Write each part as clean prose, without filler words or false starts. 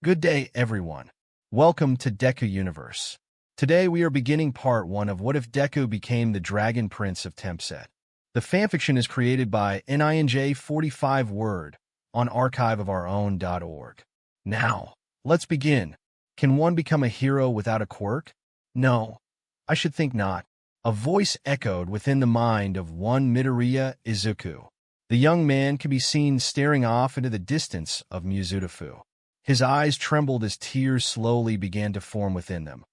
Good day, everyone. Welcome to Deku Universe. Today we are beginning part 1 of What If Deku Became the Dragon Prince of Tempset. The fanfiction is created by NINJ45 Word on archiveofourown.org. Now, let's begin. Can one become a hero without a quirk? No, I should think not. A voice echoed within the mind of one Midoriya Izuku. The young man could be seen staring off into the distance of Muzutafu. His eyes trembled as tears slowly began to form within them.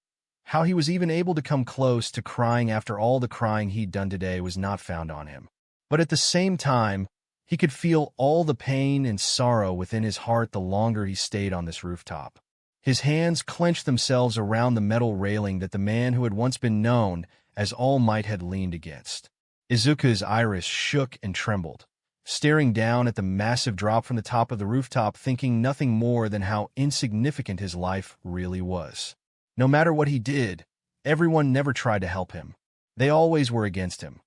How he was even able to come close to crying after all the crying he'd done today was not found on him. But at the same time, he could feel all the pain and sorrow within his heart the longer he stayed on this rooftop. His hands clenched themselves around the metal railing that the man who had once been known as All Might had leaned against. Izuku's iris shook and trembled, staring down at the massive drop from the top of the rooftop, thinking nothing more than how insignificant his life really was. No matter what he did, everyone never tried to help him. They always were against him.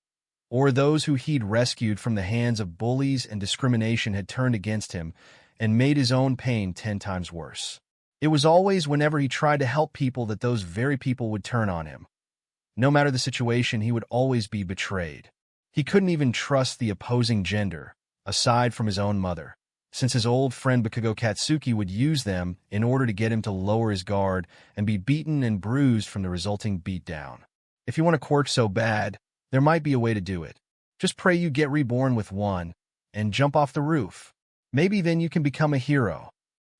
Or those who he'd rescued from the hands of bullies and discrimination had turned against him and made his own pain 10 times worse. It was always whenever he tried to help people that those very people would turn on him. No matter the situation, he would always be betrayed. He couldn't even trust the opposing gender, aside from his own mother, since his old friend Bakugo Katsuki would use them in order to get him to lower his guard and be beaten and bruised from the resulting beatdown. If you want a quirk so bad, there might be a way to do it. Just pray you get reborn with one and jump off the roof. Maybe then you can become a hero.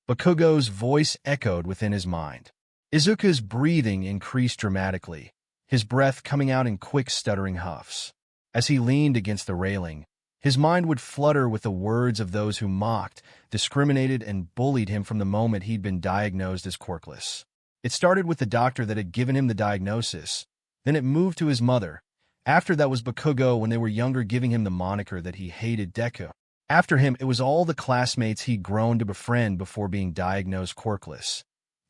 Bakugo's voice echoed within his mind. Izuku's breathing increased dramatically, his breath coming out in quick stuttering huffs. As he leaned against the railing, his mind would flutter with the words of those who mocked, discriminated, and bullied him from the moment he'd been diagnosed as quirkless. It started with the doctor that had given him the diagnosis. Then it moved to his mother. After that was Bakugo when they were younger, giving him the moniker that he hated, Deku. After him, it was all the classmates he'd grown to befriend before being diagnosed quirkless,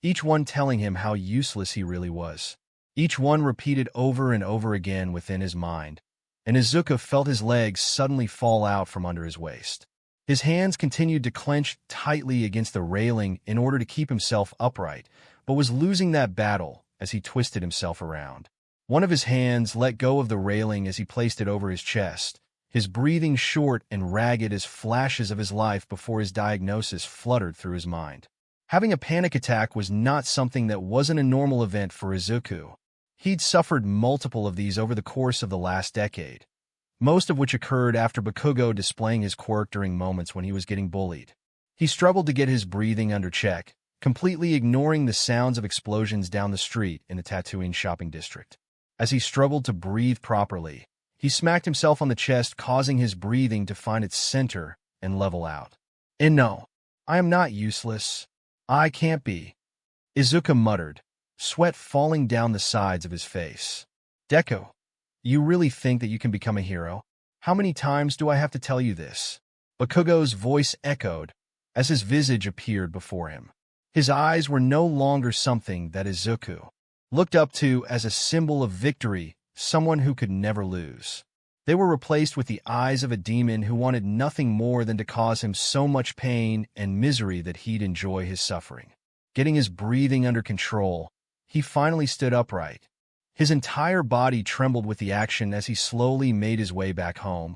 each one telling him how useless he really was. Each one repeated over and over again within his mind, and Izuku felt his legs suddenly fall out from under his waist. His hands continued to clench tightly against the railing in order to keep himself upright, but was losing that battle as he twisted himself around. One of his hands let go of the railing as he placed it over his chest, his breathing short and ragged as flashes of his life before his diagnosis fluttered through his mind. Having a panic attack was not something that wasn't a normal event for Izuku. He'd suffered multiple of these over the course of the last decade, most of which occurred after Bakugo displaying his quirk during moments when he was getting bullied. He struggled to get his breathing under check, completely ignoring the sounds of explosions down the street in the Tatooine shopping district. As he struggled to breathe properly, he smacked himself on the chest, causing his breathing to find its center and level out. And no, I am not useless. I can't be, Izuku muttered, sweat falling down the sides of his face. Deku, you really think that you can become a hero? How many times do I have to tell you this? Bakugo's voice echoed as his visage appeared before him. His eyes were no longer something that Izuku looked up to as a symbol of victory, someone who could never lose. They were replaced with the eyes of a demon who wanted nothing more than to cause him so much pain and misery that he'd enjoy his suffering. Getting his breathing under control, he finally stood upright. His entire body trembled with the action as he slowly made his way back home.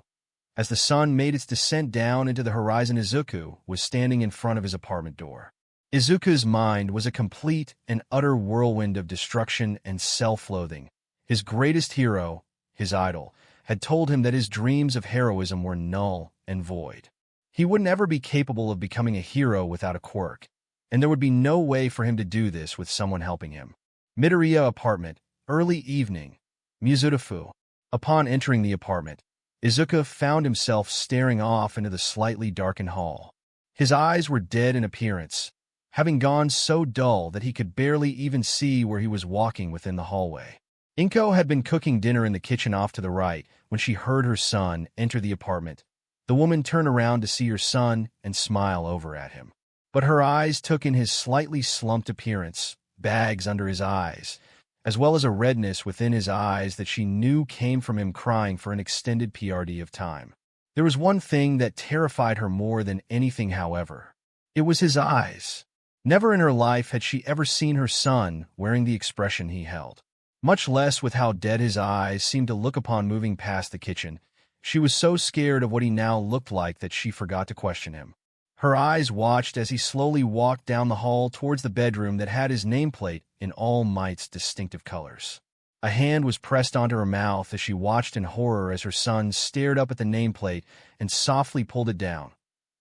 As the sun made its descent down into the horizon, Izuku was standing in front of his apartment door. Izuku's mind was a complete and utter whirlwind of destruction and self-loathing. His greatest hero, his idol, had told him that his dreams of heroism were null and void. He wouldn't ever be capable of becoming a hero without a quirk, and there would be no way for him to do this with someone helping him. Midoriya apartment, early evening, Muzutafu. Upon entering the apartment, Izuku found himself staring off into the slightly darkened hall. His eyes were dead in appearance, having gone so dull that he could barely even see where he was walking within the hallway. Inko had been cooking dinner in the kitchen off to the right when she heard her son enter the apartment. The woman turned around to see her son and smile over at him. But her eyes took in his slightly slumped appearance, bags under his eyes, as well as a redness within his eyes that she knew came from him crying for an extended period of time. There was one thing that terrified her more than anything, however. It was his eyes. Never in her life had she ever seen her son wearing the expression he held. Much less with how dead his eyes seemed to look upon moving past the kitchen. She was so scared of what he now looked like that she forgot to question him. Her eyes watched as he slowly walked down the hall towards the bedroom that had his nameplate in All Might's distinctive colors. A hand was pressed onto her mouth as she watched in horror as her son stared up at the nameplate and softly pulled it down,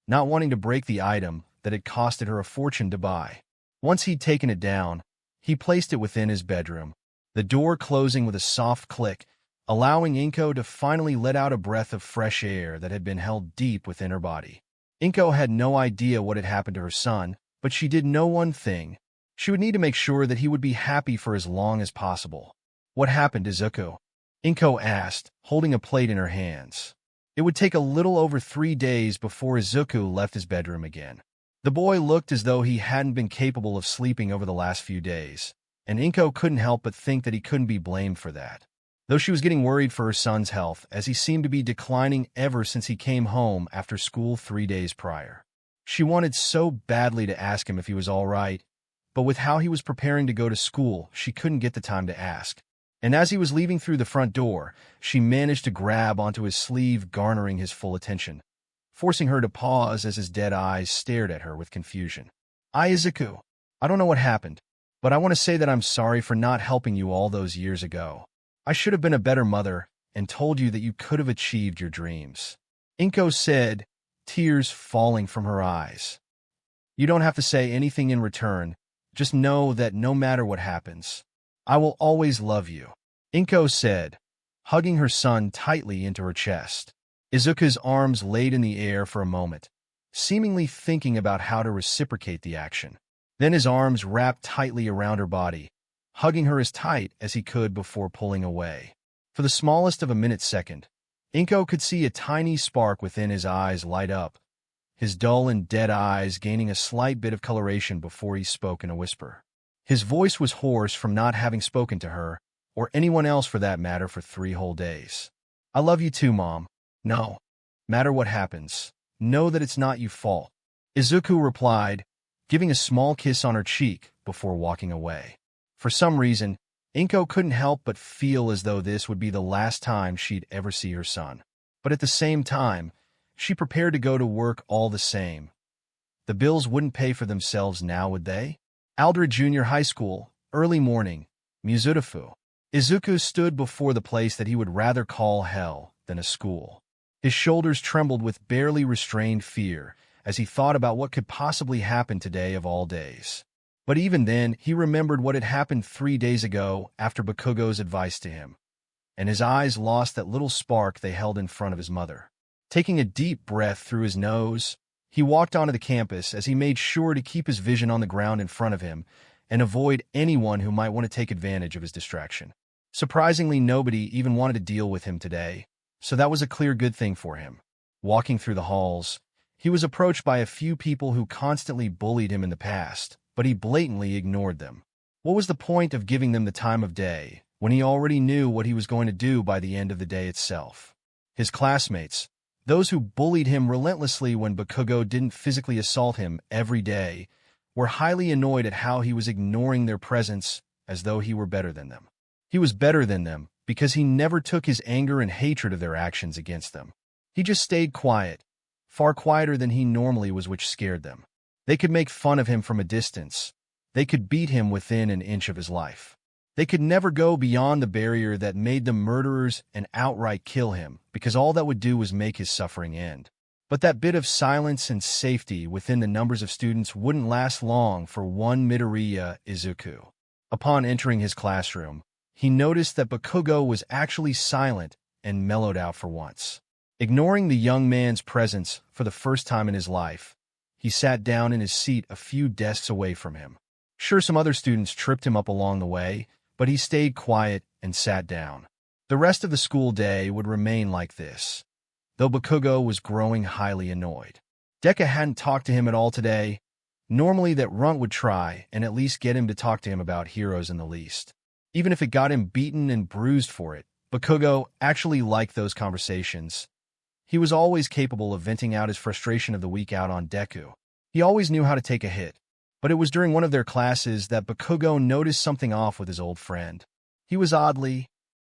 not wanting to break the item that had costed her a fortune to buy. Once he'd taken it down, he placed it within his bedroom, the door closing with a soft click, allowing Inko to finally let out a breath of fresh air that had been held deep within her body. Inko had no idea what had happened to her son, but she did know one thing. She would need to make sure that he would be happy for as long as possible. "What happened, Izuku?" Inko asked, holding a plate in her hands. It would take a little over 3 days before Izuku left his bedroom again. The boy looked as though he hadn't been capable of sleeping over the last few days, and Inko couldn't help but think that he couldn't be blamed for that. Though she was getting worried for her son's health, as he seemed to be declining ever since he came home after school 3 days prior. She wanted so badly to ask him if he was all right, but with how he was preparing to go to school, she couldn't get the time to ask. And as he was leaving through the front door, she managed to grab onto his sleeve, garnering his full attention, forcing her to pause as his dead eyes stared at her with confusion. "Izuku, I don't know what happened, but I want to say that I'm sorry for not helping you all those years ago. I should have been a better mother and told you that you could have achieved your dreams," Inko said, tears falling from her eyes. "You don't have to say anything in return. Just know that no matter what happens, I will always love you," Inko said, hugging her son tightly into her chest. Izuku's arms laid in the air for a moment, seemingly thinking about how to reciprocate the action. Then his arms wrapped tightly around her body, hugging her as tight as he could before pulling away. For the smallest of a minute-second, Inko could see a tiny spark within his eyes light up, his dull and dead eyes gaining a slight bit of coloration before he spoke in a whisper. His voice was hoarse from not having spoken to her, or anyone else for that matter, for 3 whole days. "I love you too, Mom. No matter what happens, know that it's not your fault," Izuku replied, giving a small kiss on her cheek before walking away. For some reason, Inko couldn't help but feel as though this would be the last time she'd ever see her son. But at the same time, she prepared to go to work all the same. The bills wouldn't pay for themselves now, would they? Aldred Junior High School, early morning, Muzutafu. Izuku stood before the place that he would rather call hell than a school. His shoulders trembled with barely restrained fear as he thought about what could possibly happen today of all days. But even then, he remembered what had happened 3 days ago after Bakugo's advice to him, and his eyes lost that little spark they held in front of his mother. Taking a deep breath through his nose, he walked onto the campus as he made sure to keep his vision on the ground in front of him and avoid anyone who might want to take advantage of his distraction. Surprisingly, nobody even wanted to deal with him today, so that was a clear good thing for him. Walking through the halls, he was approached by a few people who constantly bullied him in the past, but he blatantly ignored them. What was the point of giving them the time of day when he already knew what he was going to do by the end of the day itself? His classmates, those who bullied him relentlessly when Bakugo didn't physically assault him every day, were highly annoyed at how he was ignoring their presence as though he were better than them. He was better than them because he never took his anger and hatred of their actions against them. He just stayed quiet, far quieter than he normally was, which scared them. They could make fun of him from a distance. They could beat him within an inch of his life. They could never go beyond the barrier that made them murderers and outright kill him, because all that would do was make his suffering end. But that bit of silence and safety within the numbers of students wouldn't last long for one Midoriya Izuku. Upon entering his classroom, he noticed that Bakugo was actually silent and mellowed out for once. Ignoring the young man's presence for the first time in his life, he sat down in his seat a few desks away from him. Sure, some other students tripped him up along the way, but he stayed quiet and sat down. The rest of the school day would remain like this, though Bakugo was growing highly annoyed. Deku hadn't talked to him at all today. Normally that runt would try and at least get him to talk to him about heroes in the least. Even if it got him beaten and bruised for it, Bakugo actually liked those conversations. He was always capable of venting out his frustration of the week out on Deku. He always knew how to take a hit, But it was during one of their classes that Bakugo noticed something off with his old friend. He was oddly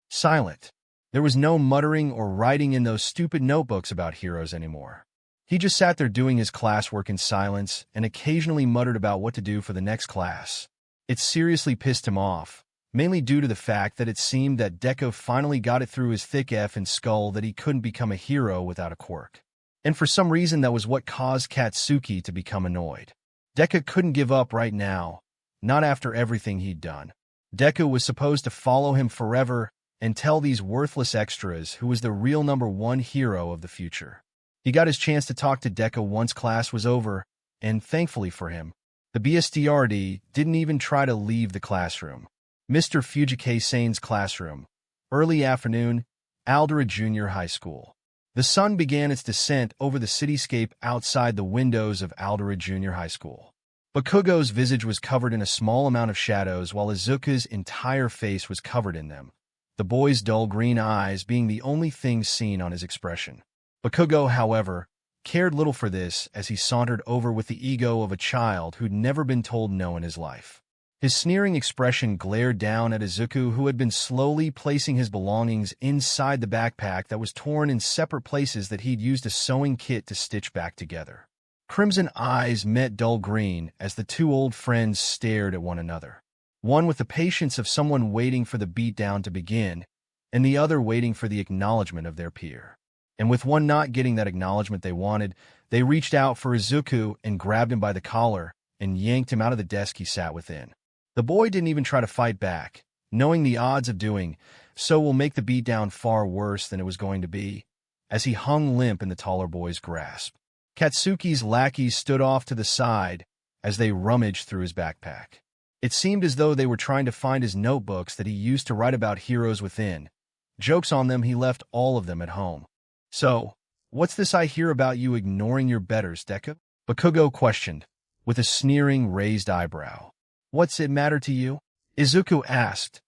silent. There was no muttering or writing in those stupid notebooks about heroes anymore. He just sat there doing his classwork in silence and occasionally muttered about what to do for the next class. It seriously pissed him off, mainly due to the fact that it seemed that Deku finally got it through his thick effing skull that he couldn't become a hero without a quirk. And for some reason that was what caused Katsuki to become annoyed. Deku couldn't give up right now, not after everything he'd done. Deku was supposed to follow him forever and tell these worthless extras who was the real #1 hero of the future. He got his chance to talk to Deku once class was over, and thankfully for him, the BSTRD didn't even try to leave the classroom. Mr. Fujike-san's classroom, early afternoon, Aldera Junior High School. The sun began its descent over the cityscape outside the windows of Aldera Junior High School. Bakugo's visage was covered in a small amount of shadows while Izuku's entire face was covered in them, the boy's dull green eyes being the only thing seen on his expression. Bakugo, however, cared little for this as he sauntered over with the ego of a child who'd never been told no in his life. His sneering expression glared down at Izuku, who had been slowly placing his belongings inside the backpack that was torn in separate places that he'd used a sewing kit to stitch back together. Crimson eyes met dull green as the two old friends stared at one another. One with the patience of someone waiting for the beatdown to begin, and the other waiting for the acknowledgement of their peer. And with one not getting that acknowledgement they wanted, they reached out for Izuku and grabbed him by the collar and yanked him out of the desk he sat within. The boy didn't even try to fight back, knowing the odds of doing so will make the beatdown far worse than it was going to be, as he hung limp in the taller boy's grasp. Katsuki's lackeys stood off to the side as they rummaged through his backpack. It seemed as though they were trying to find his notebooks that he used to write about heroes within. Jokes on them, he left all of them at home. "So, what's this I hear about you ignoring your betters, Deku?" Bakugo questioned, with a sneering raised eyebrow. "What's it matter to you?" Izuku asked,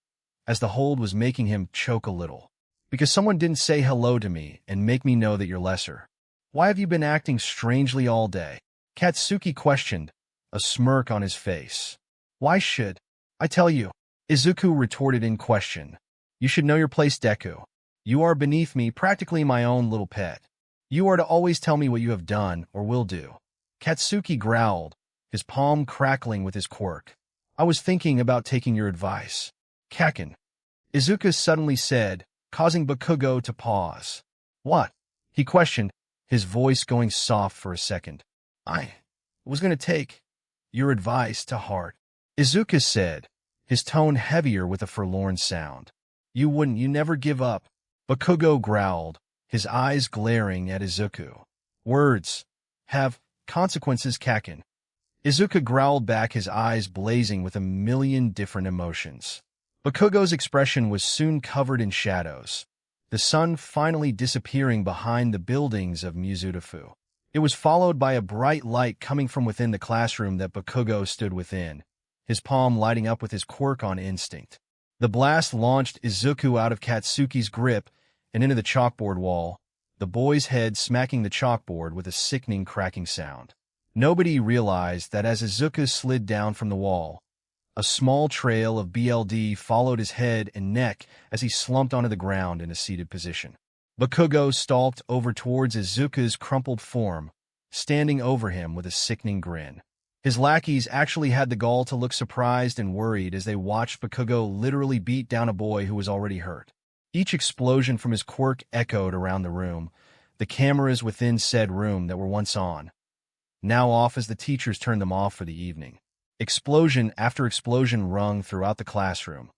as the hold was making him choke a little. "Because someone didn't say hello to me and make me know that you're lesser. Why have you been acting strangely all day?" Katsuki questioned, a smirk on his face. "Why should I tell you?" Izuku retorted in question. "You should know your place, Deku. You are beneath me, practically my own little pet. You are to always tell me what you have done or will do." Katsuki growled, his palm crackling with his quirk. "I was thinking about taking your advice." "Kakin," Izuku suddenly said, causing Bakugo to pause. "What?" he questioned, his voice going soft for a second. "I was going to take your advice to heart," Izuku said, his tone heavier with a forlorn sound. "You wouldn't, you never give up," Bakugo growled, his eyes glaring at Izuku. "Words have consequences, Kakin." Izuku growled back, his eyes blazing with a million different emotions. Bakugo's expression was soon covered in shadows, the sun finally disappearing behind the buildings of Muzutafu. It was followed by a bright light coming from within the classroom that Bakugo stood within, his palm lighting up with his quirk on instinct. The blast launched Izuku out of Katsuki's grip and into the chalkboard wall, the boy's head smacking the chalkboard with a sickening cracking sound. Nobody realized that as Izuku slid down from the wall, a small trail of BLD followed his head and neck as he slumped onto the ground in a seated position. Bakugo stalked over towards Izuku's crumpled form, standing over him with a sickening grin. His lackeys actually had the gall to look surprised and worried as they watched Bakugo literally beat down a boy who was already hurt. Each explosion from his quirk echoed around the room, the cameras within said room that were once on, now off as the teachers turned them off for the evening. Explosion after explosion rung throughout the classroom,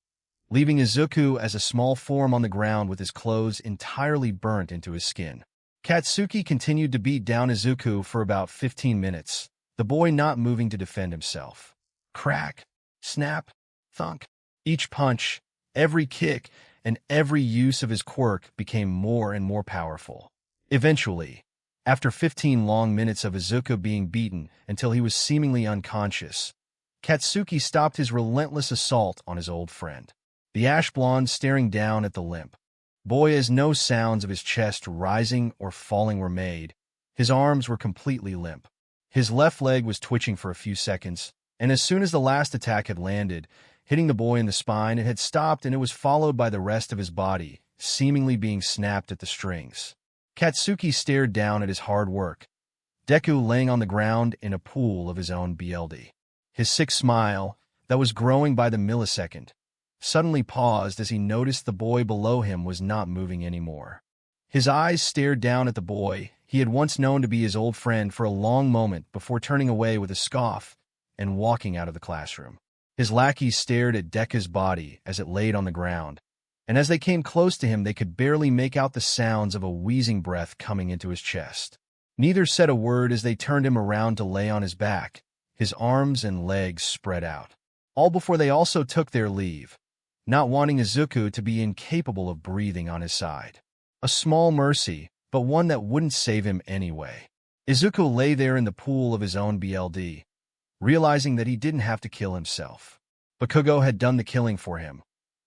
leaving Izuku as a small form on the ground with his clothes entirely burnt into his skin. Katsuki continued to beat down Izuku for about 15 minutes, the boy not moving to defend himself. Crack, snap, thunk. Each punch, every kick, and every use of his quirk became more and more powerful. Eventually, after 15 long minutes of Izuku being beaten until he was seemingly unconscious, Katsuki stopped his relentless assault on his old friend. The ash blonde staring down at the limp boy as no sounds of his chest rising or falling were made. His arms were completely limp. His left leg was twitching for a few seconds, And as soon as the last attack had landed, hitting the boy in the spine, it had stopped, and it was followed by the rest of his body, seemingly being snapped at the strings. Katsuki stared down at his hard work, Deku laying on the ground in a pool of his own BLD. His sick smile, that was growing by the millisecond, suddenly paused as he noticed the boy below him was not moving anymore. His eyes stared down at the boy he had once known to be his old friend for a long moment before turning away with a scoff and walking out of the classroom. His lackeys stared at Deku's body as it laid on the ground, and as they came close to him they could barely make out the sounds of a wheezing breath coming into his chest. Neither said a word as they turned him around to lay on his back, his arms and legs spread out. All before they also took their leave, not wanting Izuku to be incapable of breathing on his side. A small mercy, but one that wouldn't save him anyway. Izuku lay there in the pool of his own BLD, realizing that he didn't have to kill himself. Bakugo had done the killing for him.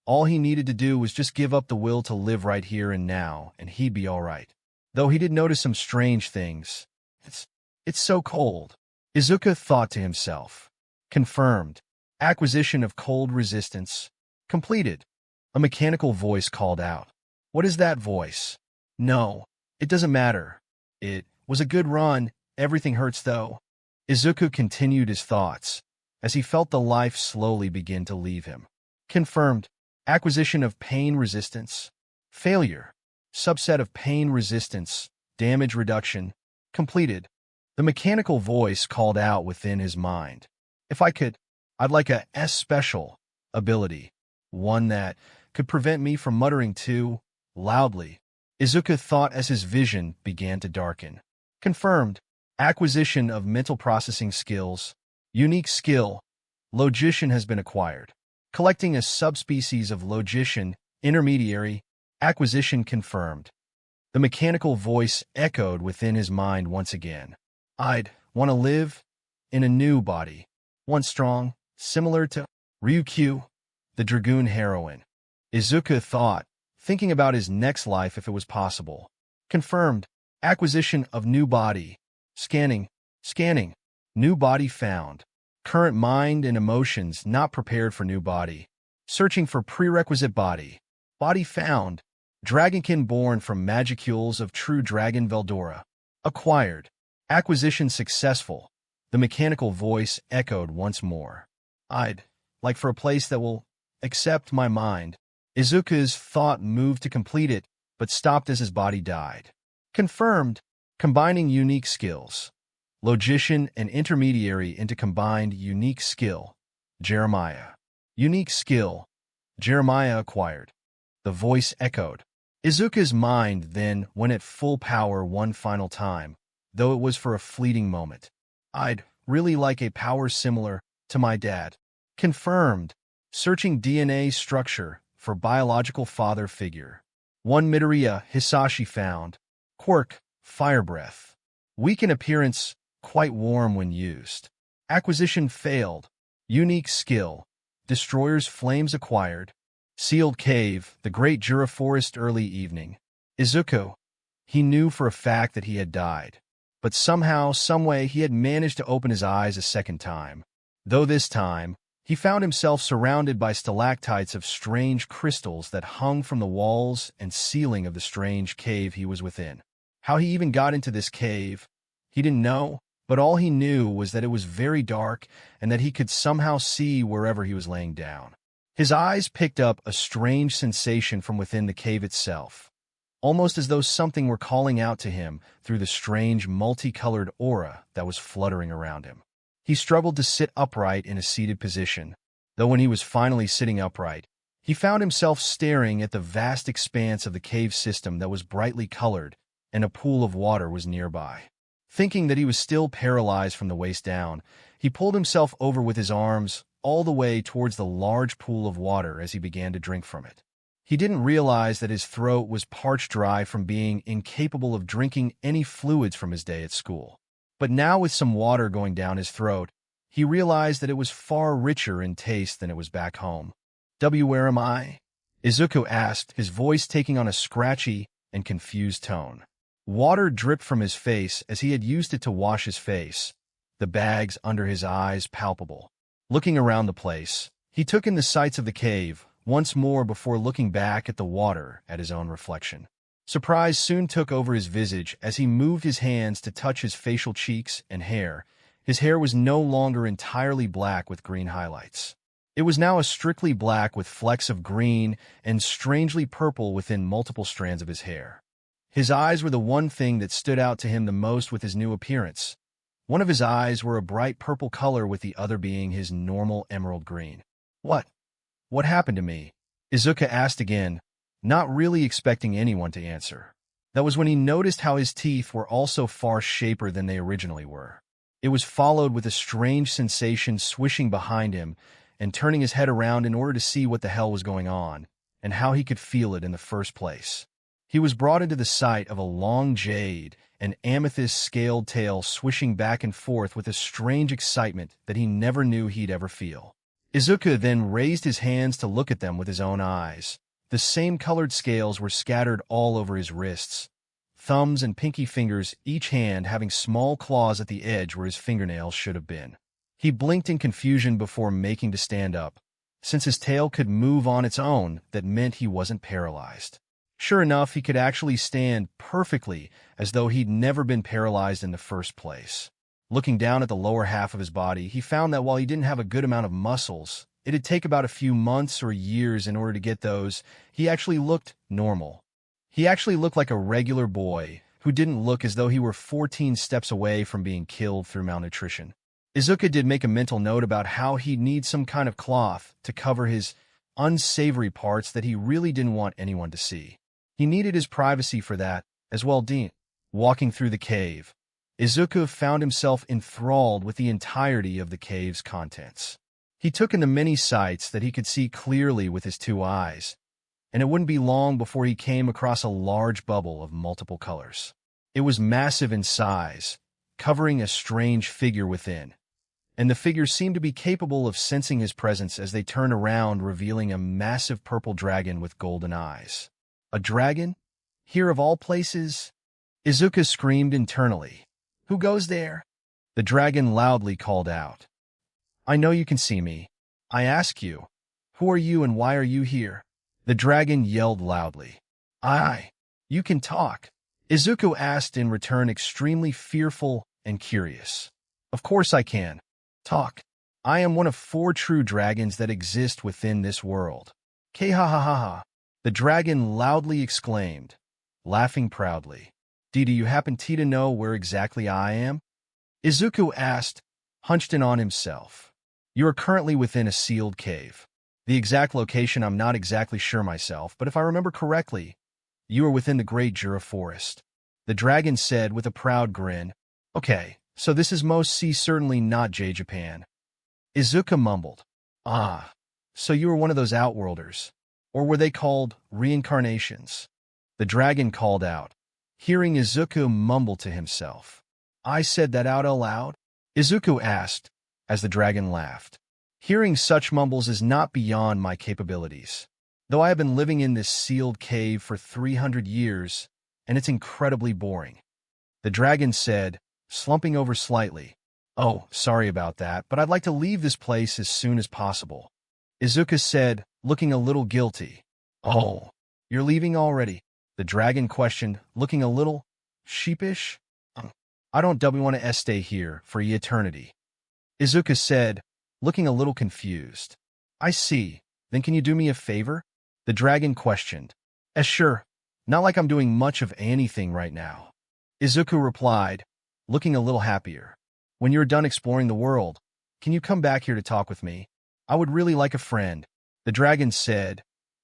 All he needed to do was just give up the will to live right here and now, and he'd be all right. Though he did notice some strange things. It's so cold. Izuku thought to himself. Confirmed. Acquisition of cold resistance. Completed. A mechanical voice called out. What is that voice? No, it doesn't matter. It was a good run. Everything hurts though. Izuku continued his thoughts as he felt the life slowly begin to leave him. Confirmed. Acquisition of pain resistance. Failure. Subset of pain resistance. Damage reduction. Completed. The mechanical voice called out within his mind. If I could, I'd like a S special ability. One that could prevent me from muttering too loudly. Izuku thought as his vision began to darken. Confirmed. Acquisition of mental processing skills. Unique skill. Logician has been acquired. Collecting a subspecies of logician, intermediary. Acquisition confirmed. The mechanical voice echoed within his mind once again. I'd want to live in a new body. One strong, similar to Ryukyu, the Dragoon heroine. Izuku thought, thinking about his next life if it was possible. Confirmed. Acquisition of new body. Scanning. New body found. Current mind and emotions not prepared for new body. Searching for prerequisite body. Body found. Dragonkin born from magicules of true dragon Veldora. Acquired. Acquisition successful. The mechanical voice echoed once more. I'd like for a place that will accept my mind. Izuku's thought moved to complete it, but stopped as his body died. Confirmed. Combining unique skills. Logician and intermediary into combined unique skill. Jeremiah. Unique skill. Jeremiah acquired. The voice echoed. Izuku's mind then went at full power one final time, though it was for a fleeting moment. I'd really like a power similar to my dad. Confirmed. Searching DNA structure for biological father figure. One Midoriya Hisashi found. Quirk, fire breath. Weak in appearance, quite warm when used. Acquisition failed. Unique skill. Destroyer's flames acquired. Sealed cave, the great Jura forest early evening. Izuku. He knew for a fact that he had died. But somehow, someway, he had managed to open his eyes a second time. Though this time, he found himself surrounded by stalactites of strange crystals that hung from the walls and ceiling of the strange cave he was within. How he even got into this cave, he didn't know, but all he knew was that it was very dark and that he could somehow see wherever he was laying down. His eyes picked up a strange sensation from within the cave itself, almost as though something were calling out to him through the strange multicolored aura that was fluttering around him. He struggled to sit upright in a seated position, though when he was finally sitting upright, he found himself staring at the vast expanse of the cave system that was brightly colored, and a pool of water was nearby. Thinking that he was still paralyzed from the waist down, he pulled himself over with his arms all the way towards the large pool of water as he began to drink from it. He didn't realize that his throat was parched dry from being incapable of drinking any fluids from his day at school. But now with some water going down his throat, he realized that it was far richer in taste than it was back home. Where am I? Izuku asked, his voice taking on a scratchy and confused tone. Water dripped from his face as he had used it to wash his face, the bags under his eyes palpable. Looking around the place, he took in the sights of the cave once more before looking back at the water at his own reflection. Surprise soon took over his visage as he moved his hands to touch his facial cheeks and hair. His hair was no longer entirely black with green highlights. It was now a strictly black with flecks of green and strangely purple within multiple strands of his hair. His eyes were the one thing that stood out to him the most with his new appearance. One of his eyes were a bright purple color with the other being his normal emerald green. What happened to me? Izuku asked again, not really expecting anyone to answer. That was when he noticed how his teeth were also far sharper than they originally were. It was followed with a strange sensation swishing behind him and turning his head around in order to see what the hell was going on and how he could feel it in the first place. He was brought into the sight of a long jade and amethyst scaled tail swishing back and forth with a strange excitement that he never knew he'd ever feel. Izuku then raised his hands to look at them with his own eyes. The same colored scales were scattered all over his wrists, thumbs and pinky fingers, each hand having small claws at the edge where his fingernails should have been. He blinked in confusion before making to stand up. Since his tail could move on its own, that meant he wasn't paralyzed. Sure enough, he could actually stand perfectly as though he'd never been paralyzed in the first place. Looking down at the lower half of his body, he found that while he didn't have a good amount of muscles, it'd take about a few months or years in order to get those. He actually looked normal. He actually looked like a regular boy who didn't look as though he were 14 steps away from being killed through malnutrition. Izuku did make a mental note about how he'd need some kind of cloth to cover his unsavory parts that he really didn't want anyone to see. He needed his privacy for that, as well. Walking through the cave, Izuku found himself enthralled with the entirety of the cave's contents. He took in the many sights that he could see clearly with his two eyes, and it wouldn't be long before he came across a large bubble of multiple colors. It was massive in size, covering a strange figure within, and the figure seemed to be capable of sensing his presence as they turned around, revealing a massive purple dragon with golden eyes. A dragon? Here of all places? Izuku screamed internally. Who goes there? The dragon loudly called out. I know you can see me. I ask you, who are you and why are you here? The dragon yelled loudly. You can talk. Izuku asked in return, extremely fearful and curious. Of course I can. Talk. I am one of 4 true dragons that exist within this world. Kahahaha. The dragon loudly exclaimed, laughing proudly. Do you happen to know where exactly I am? Izuku asked, hunched in on himself. You are currently within a sealed cave. The exact location I'm not exactly sure myself, but if I remember correctly, you are within the Great Jura Forest. The dragon said with a proud grin. Okay, so this is most certainly not Japan. Izuku mumbled. Ah, so you were one of those outworlders. Or were they called reincarnations? The dragon called out, hearing Izuku mumble to himself. I said that out aloud? Izuku asked, as the dragon laughed. Hearing such mumbles is not beyond my capabilities. Though I have been living in this sealed cave for 300 years, and it's incredibly boring. The dragon said, slumping over slightly. Oh, sorry about that, but I'd like to leave this place as soon as possible. Izuku said, looking a little guilty. Oh, you're leaving already? The dragon questioned, looking a little sheepish. I don't want to stay here for eternity. Izuku said, looking a little confused. I see. Then can you do me a favor? The dragon questioned. Sure. Not like I'm doing much of anything right now. Izuku replied, looking a little happier. When you're done exploring the world, can you come back here to talk with me? I would really like a friend, the dragon said,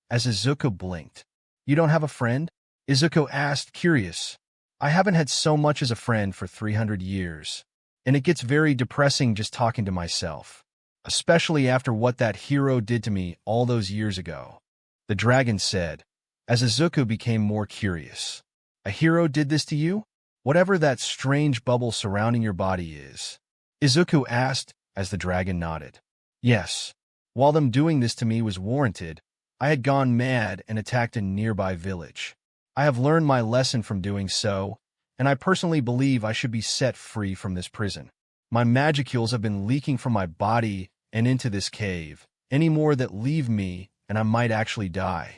as Izuku blinked. You don't have a friend? Izuku asked, curious. I haven't had so much as a friend for 300 years, and it gets very depressing just talking to myself, especially after what that hero did to me all those years ago. The dragon said, as Izuku became more curious. A hero did this to you? Whatever that strange bubble surrounding your body is. Izuku asked, as the dragon nodded. Yes. While them doing this to me was warranted, I had gone mad and attacked a nearby village. I have learned my lesson from doing so, and I personally believe I should be set free from this prison. My magicules have been leaking from my body and into this cave, any more that leave me and I might actually die.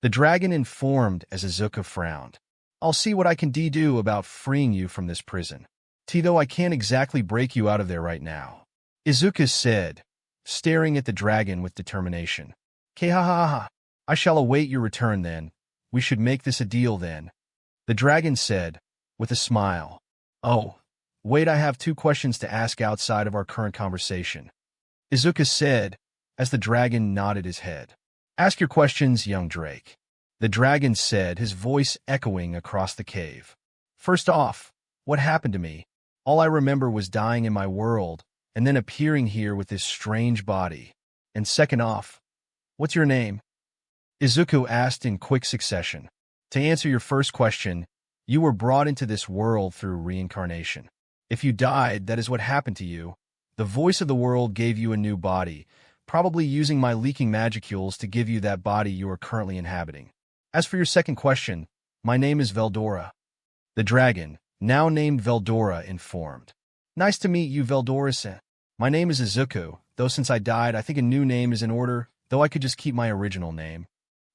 The dragon informed as Izuku frowned. I'll see what I can do about freeing you from this prison. Though I can't exactly break you out of there right now. Izuku said, staring at the dragon with determination. Kehahaha. I shall await your return then. We should make this a deal then. The dragon said, with a smile. Oh, wait, I have 2 questions to ask outside of our current conversation. Izuku said, as the dragon nodded his head. Ask your questions, young Drake. The dragon said, his voice echoing across the cave. First off, what happened to me? All I remember was dying in my world, and then appearing here with this strange body. And second off, what's your name? Izuku asked in quick succession. To answer your first question, you were brought into this world through reincarnation. If you died, that is what happened to you. The voice of the world gave you a new body, probably using my leaking magicules to give you that body you are currently inhabiting. As for your second question, my name is Veldora. The dragon, now named Veldora, informed. Nice to meet you, Veldora-san. My name is Izuku, though since I died, I think a new name is in order, though I could just keep my original name.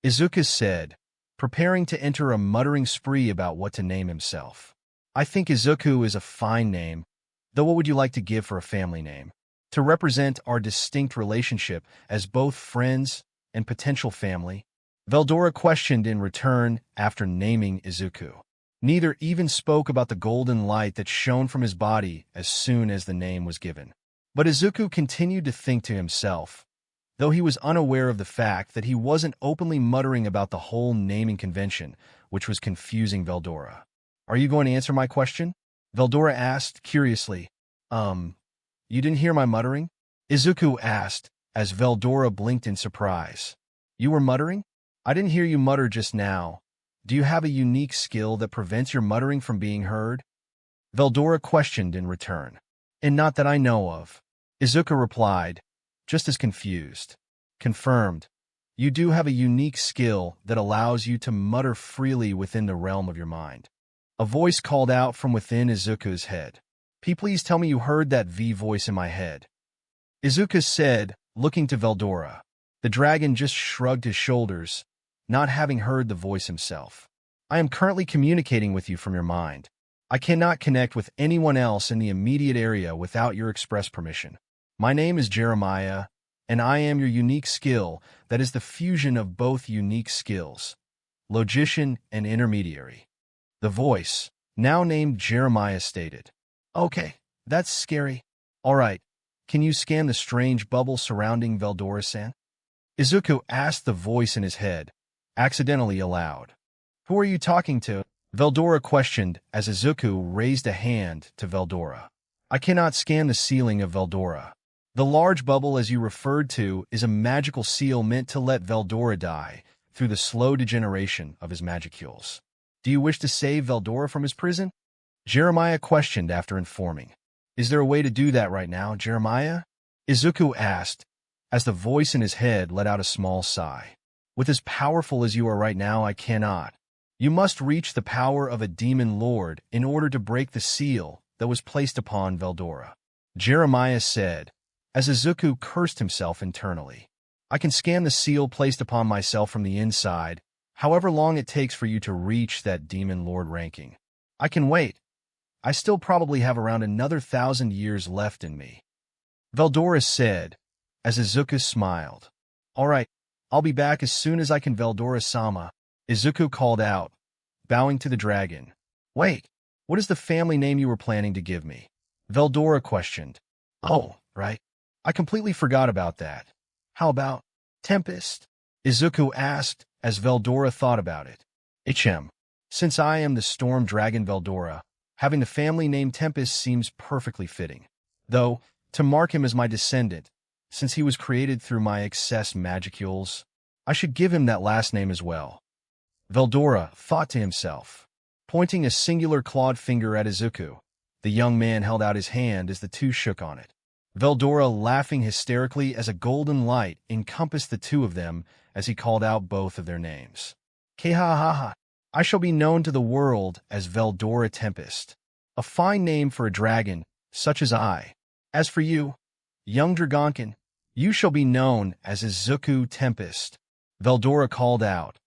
Izuku said, preparing to enter a muttering spree about what to name himself. I think Izuku is a fine name, though what would you like to give for a family name? To represent our distinct relationship as both friends and potential family? Veldora questioned in return after naming Izuku. Neither even spoke about the golden light that shone from his body as soon as the name was given. But Izuku continued to think to himself, though he was unaware of the fact that he wasn't openly muttering about the whole naming convention, which was confusing Veldora. Are you going to answer my question? Veldora asked curiously. You didn't hear my muttering? Izuku asked, as Veldora blinked in surprise. You were muttering? I didn't hear you mutter just now. Do you have a unique skill that prevents your muttering from being heard? Veldora questioned in return. And not that I know of. Izuku replied, just as confused. Confirmed. You do have a unique skill that allows you to mutter freely within the realm of your mind. A voice called out from within Izuku's head. Please tell me you heard that V voice in my head. Izuku said, looking to Veldora. The dragon just shrugged his shoulders, not having heard the voice himself. I am currently communicating with you from your mind. I cannot connect with anyone else in the immediate area without your express permission. My name is Jeremiah, and I am your unique skill that is the fusion of both unique skills, logician and intermediary. The voice, now named Jeremiah, stated. Okay, that's scary. All right, can you scan the strange bubble surrounding Veldora-san? Izuku asked the voice in his head, accidentally aloud. Who are you talking to? Veldora questioned as Izuku raised a hand to Veldora. I cannot scan the ceiling of Veldora. The large bubble, as you referred to, is a magical seal meant to let Veldora die through the slow degeneration of his magicules. Do you wish to save Veldora from his prison? Jeremiah questioned after informing. Is there a way to do that right now, Jeremiah? Izuku asked, as the voice in his head let out a small sigh. With as powerful as you are right now, I cannot. You must reach the power of a demon lord in order to break the seal that was placed upon Veldora. Jeremiah said, as Izuku cursed himself internally. I can scan the seal placed upon myself from the inside, however long it takes for you to reach that demon lord ranking. I can wait. I still probably have around another 1,000 years left in me. Veldora said, as Izuku smiled. All right, I'll be back as soon as I can, Veldora-sama. Izuku called out, bowing to the dragon. Wait, what is the family name you were planning to give me? Veldora questioned. Oh, right. I completely forgot about that. How about Tempest? Izuku asked as Veldora thought about it. Since I am the storm dragon Veldora, having the family name Tempest seems perfectly fitting. Though, to mark him as my descendant, since he was created through my excess magicules, I should give him that last name as well. Veldora thought to himself. Pointing a singular clawed finger at Izuku, the young man held out his hand as the two shook on it. Veldora laughing hysterically as a golden light encompassed the two of them as he called out both of their names. Kehahaha. I shall be known to the world as Veldora Tempest, a fine name for a dragon such as I. As for you, young Dragonkin, You shall be known as Izuku Tempest, Veldora called out,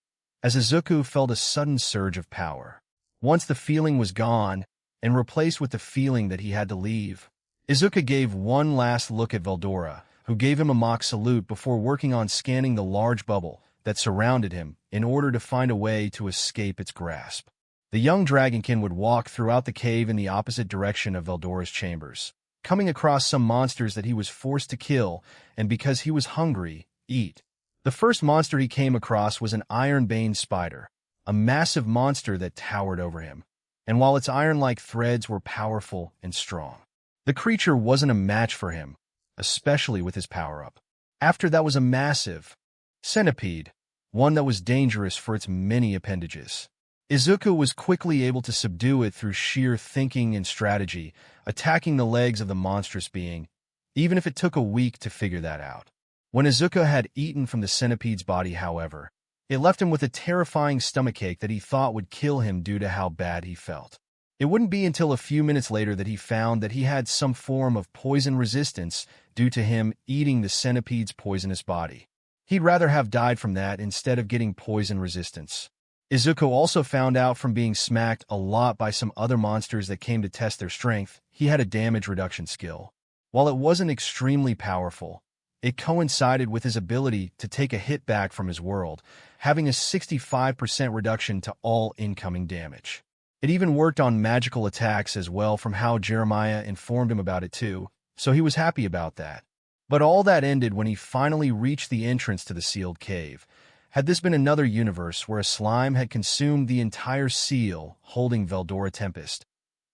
as Izuku felt a sudden surge of power. Once the feeling was gone, and replaced with the feeling that he had to leave, Izuku gave one last look at Veldora, who gave him a mock salute before working on scanning the large bubble that surrounded him in order to find a way to escape its grasp. The young Dragonkin would walk throughout the cave in the opposite direction of Veldora's chambers, coming across some monsters that he was forced to kill, and because he was hungry, eat. The first monster he came across was an iron-baned spider, a massive monster that towered over him, and while its iron-like threads were powerful and strong, the creature wasn't a match for him, especially with his power-up. After that was a massive centipede, one that was dangerous for its many appendages. Izuku was quickly able to subdue it through sheer thinking and strategy, attacking the legs of the monstrous being, even if it took a week to figure that out. When Izuku had eaten from the centipede's body, however, it left him with a terrifying stomachache that he thought would kill him due to how bad he felt. It wouldn't be until a few minutes later that he found that he had some form of poison resistance due to him eating the centipede's poisonous body. He'd rather have died from that instead of getting poison resistance. Izuku also found out from being smacked a lot by some other monsters that came to test their strength, he had a damage reduction skill. While it wasn't extremely powerful, it coincided with his ability to take a hit back from his world, having a 65% reduction to all incoming damage. It even worked on magical attacks as well, from how Jeremiah informed him about it too, so he was happy about that. But all that ended when he finally reached the entrance to the sealed cave. Had this been another universe where a slime had consumed the entire seal holding Veldora Tempest,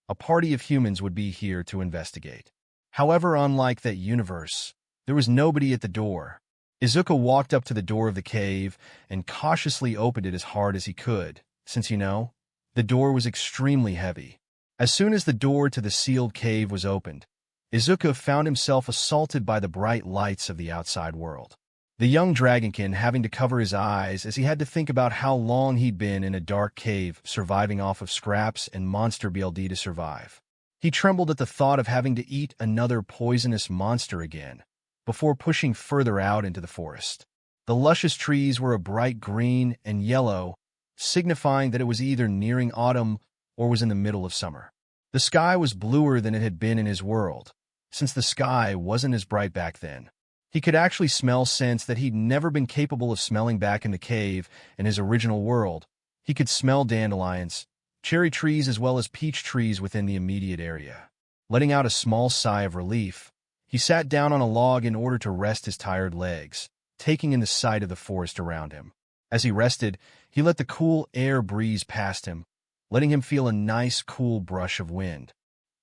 a party of humans would be here to investigate. However, unlike that universe, there was nobody at the door. Izuku walked up to the door of the cave and cautiously opened it as hard as he could, since, the door was extremely heavy. As soon as the door to the sealed cave was opened, Izuku found himself assaulted by the bright lights of the outside world. The young Dragonkin having to cover his eyes as he had to think about how long he'd been in a dark cave, surviving off of scraps and monster BLD to survive. He trembled at the thought of having to eat another poisonous monster again, before pushing further out into the forest. The luscious trees were a bright green and yellow, signifying that it was either nearing autumn or was in the middle of summer. The sky was bluer than it had been in his world, since the sky wasn't as bright back then. He could actually smell scents that he'd never been capable of smelling back in the cave in his original world. He could smell dandelions, cherry trees, as well as peach trees within the immediate area. Letting out a small sigh of relief, he sat down on a log in order to rest his tired legs, taking in the sight of the forest around him. As he rested, he let the cool air breeze past him, letting him feel a nice, cool brush of wind.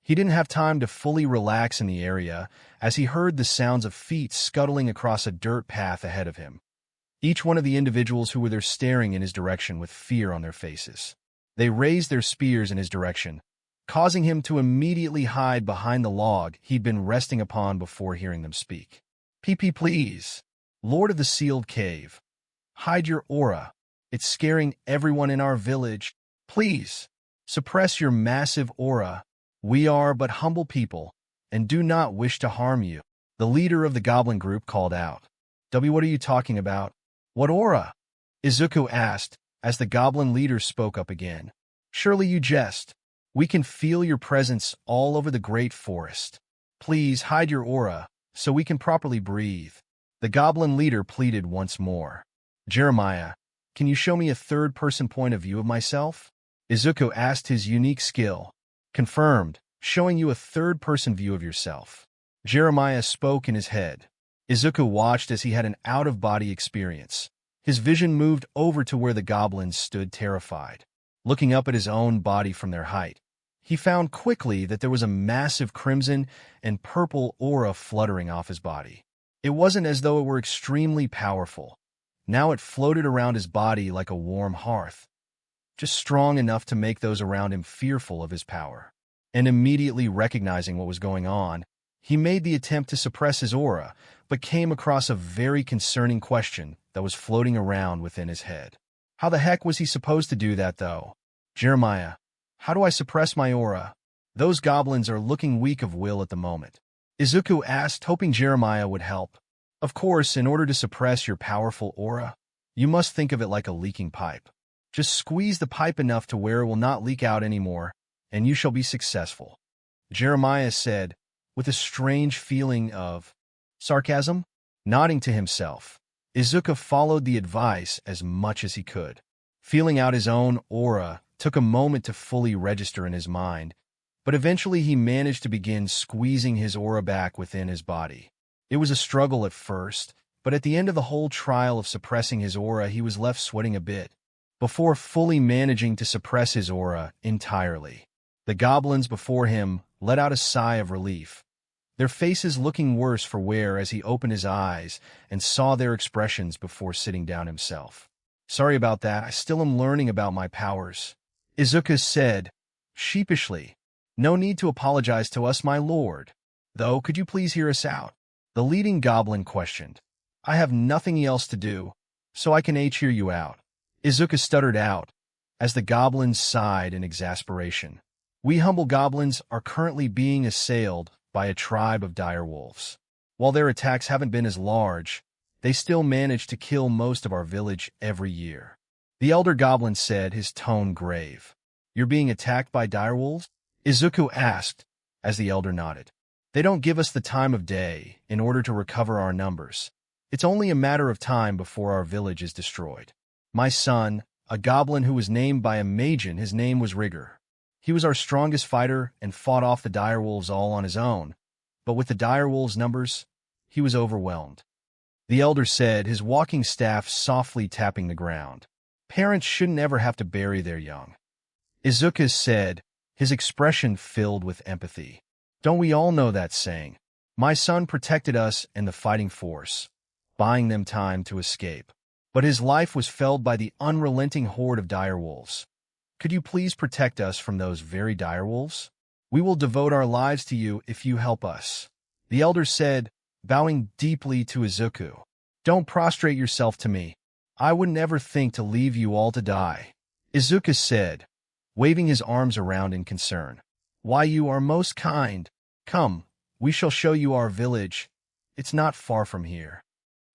He didn't have time to fully relax in the area as he heard the sounds of feet scuttling across a dirt path ahead of him. Each one of the individuals who were there staring in his direction with fear on their faces. They raised their spears in his direction, causing him to immediately hide behind the log he'd been resting upon before hearing them speak. "PP, please. Lord of the Sealed Cave. Hide your aura. It's scaring everyone in our village. Please, suppress your massive aura. We are but humble people, and do not wish to harm you," the leader of the goblin group called out. What are you talking about? What aura?" Izuku asked, as the goblin leader spoke up again. "Surely you jest. We can feel your presence all over the great forest. Please hide your aura, so we can properly breathe," the goblin leader pleaded once more. "Jeremiah, can you show me a third-person point of view of myself?" Izuku asked, his unique skill. "Confirmed, showing you a third-person view of yourself." Jeremiah spoke in his head. Izuku watched as he had an out-of-body experience. His vision moved over to where the goblins stood terrified. Looking up at his own body from their height, he found quickly that there was a massive crimson and purple aura fluttering off his body. It wasn't as though it were extremely powerful. Now it floated around his body like a warm hearth, just strong enough to make those around him fearful of his power. And immediately recognizing what was going on, he made the attempt to suppress his aura, but came across a very concerning question that was floating around within his head. How the heck was he supposed to do that, though? "Jeremiah, how do I suppress my aura? Those goblins are looking weak of will at the moment." Izuku asked, hoping Jeremiah would help. Of course, in order to suppress your powerful aura, you must think of it like a leaking pipe. Just squeeze the pipe enough to where it will not leak out anymore, and you shall be successful. Jeremiah said, with a strange feeling of sarcasm. Nodding to himself, Izuku followed the advice as much as he could. Feeling out his own aura took a moment to fully register in his mind, but eventually he managed to begin squeezing his aura back within his body. It was a struggle at first, but at the end of the whole trial of suppressing his aura, he was left sweating a bit, before fully managing to suppress his aura entirely. The goblins before him let out a sigh of relief, their faces looking worse for wear as he opened his eyes and saw their expressions before sitting down himself. Sorry about that, I still am learning about my powers, Izuku said, sheepishly. No need to apologize to us, my lord. Though, could you please hear us out? The leading goblin questioned. I have nothing else to do, so I can hear you out, Izuku stuttered out, as the goblins sighed in exasperation. We humble goblins are currently being assailed by a tribe of dire wolves. While their attacks haven't been as large, they still manage to kill most of our village every year. The elder goblin said, his tone grave. You're being attacked by dire wolves? Izuku asked, as the elder nodded. They don't give us the time of day in order to recover our numbers. It's only a matter of time before our village is destroyed. My son, a goblin who was named by a magen, his name was Rigor. He was our strongest fighter and fought off the direwolves all on his own, but with the direwolves' numbers, he was overwhelmed. The elder said, his walking staff softly tapping the ground. Parents shouldn't ever have to bury their young. Izuku said, his expression filled with empathy. Don't we all know that saying? My son protected us and the fighting force, buying them time to escape. But his life was felled by the unrelenting horde of direwolves. Could you please protect us from those very direwolves? We will devote our lives to you if you help us, the elder said, bowing deeply to Izuku. Don't prostrate yourself to me. I would never think to leave you all to die, Izuku said, waving his arms around in concern. Why, you are most kind. Come, we shall show you our village. It's not far from here,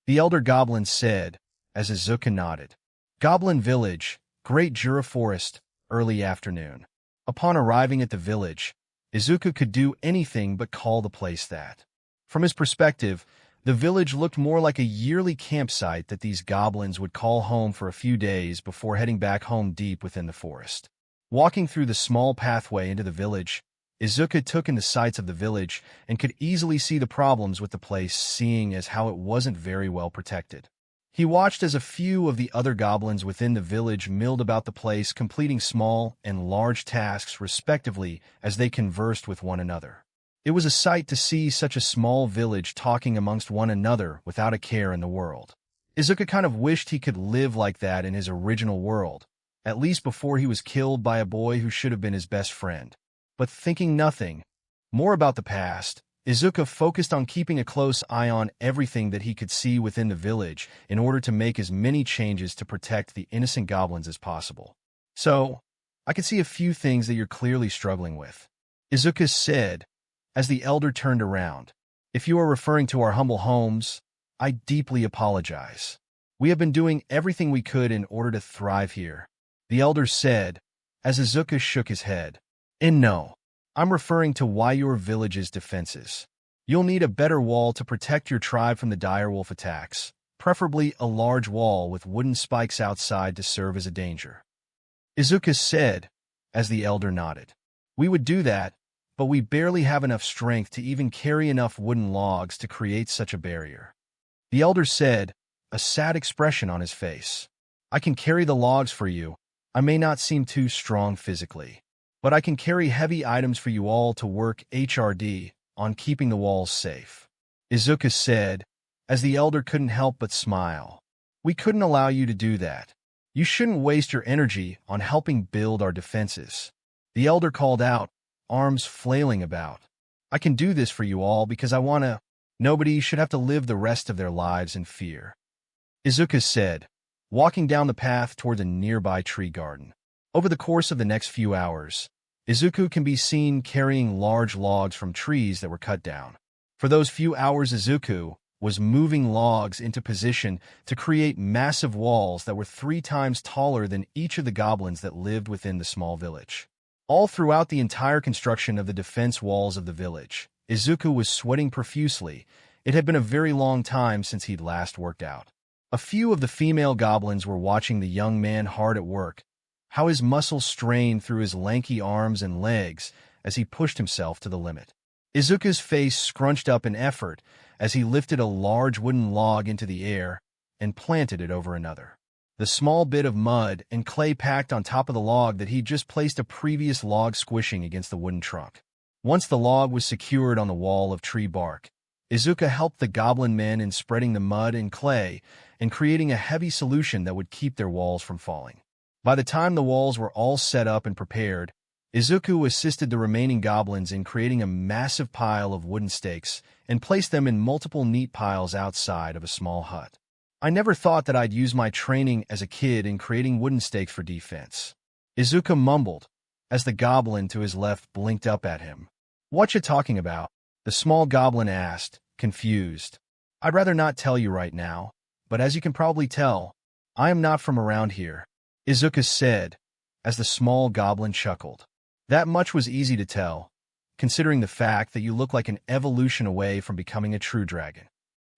the elder goblin said, as Izuku nodded. Goblin Village, Great Jura Forest, early afternoon. Upon arriving at the village, Izuku could do anything but call the place that. From his perspective, the village looked more like a yearly campsite that these goblins would call home for a few days before heading back home deep within the forest. Walking through the small pathway into the village, Izuku took in the sights of the village and could easily see the problems with the place, seeing as how it wasn't very well protected. He watched as a few of the other goblins within the village milled about the place, completing small and large tasks respectively as they conversed with one another. It was a sight to see such a small village talking amongst one another without a care in the world. Izuku kind of wished he could live like that in his original world, at least before he was killed by a boy who should have been his best friend. But thinking nothing more about the past, Izuku focused on keeping a close eye on everything that he could see within the village in order to make as many changes to protect the innocent goblins as possible. So, I can see a few things that you're clearly struggling with, Izuku said, as the elder turned around. If you are referring to our humble homes, I deeply apologize. We have been doing everything we could in order to thrive here, the elder said, as Izuku shook his head. And no, I'm referring to why your village's defenses. You'll need a better wall to protect your tribe from the direwolf attacks, preferably a large wall with wooden spikes outside to serve as a danger, Izuku said, as the elder nodded. We would do that, but we barely have enough strength to even carry enough wooden logs to create such a barrier, the elder said, a sad expression on his face. I can carry the logs for you. I may not seem too strong physically, but I can carry heavy items for you all to work HRD on keeping the walls safe, Izuku said, as the elder couldn't help but smile. We couldn't allow you to do that. You shouldn't waste your energy on helping build our defenses, the elder called out, arms flailing about. I can do this for you all because I want to. Nobody should have to live the rest of their lives in fear, Izuku said, walking down the path toward a nearby tree garden. Over the course of the next few hours, Izuku can be seen carrying large logs from trees that were cut down. For those few hours, Izuku was moving logs into position to create massive walls that were 3 times taller than each of the goblins that lived within the small village. All throughout the entire construction of the defense walls of the village, Izuku was sweating profusely. It had been a very long time since he'd last worked out. A few of the female goblins were watching the young man hard at work, how his muscles strained through his lanky arms and legs as he pushed himself to the limit. Izuku's face scrunched up in effort as he lifted a large wooden log into the air and planted it over another. The small bit of mud and clay packed on top of the log that he'd just placed a previous log squishing against the wooden trunk. Once the log was secured on the wall of tree bark, Izuku helped the goblin men in spreading the mud and clay and creating a heavy solution that would keep their walls from falling. By the time the walls were all set up and prepared, Izuku assisted the remaining goblins in creating a massive pile of wooden stakes and placed them in multiple neat piles outside of a small hut. I never thought that I'd use my training as a kid in creating wooden stakes for defense, Izuku mumbled, as the goblin to his left blinked up at him. What you talking about? The small goblin asked, confused. I'd rather not tell you right now, but as you can probably tell, I am not from around here, Izuku said, as the small goblin chuckled. That much was easy to tell, considering the fact that you look like an evolution away from becoming a true dragon,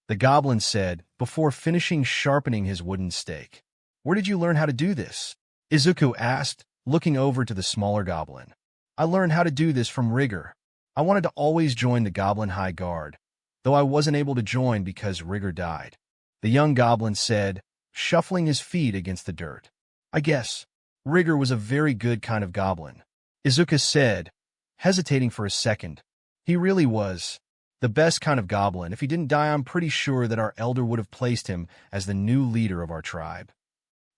the goblin said, before finishing sharpening his wooden stake. Where did you learn how to do this? Izuku asked, looking over to the smaller goblin. I learned how to do this from Rigor. I wanted to always join the Goblin High Guard, though I wasn't able to join because Rigor died, the young goblin said, shuffling his feet against the dirt. I guess Rigor was a very good kind of goblin, Izuku said, hesitating for a second. He really was the best kind of goblin. If he didn't die, I'm pretty sure that our elder would have placed him as the new leader of our tribe,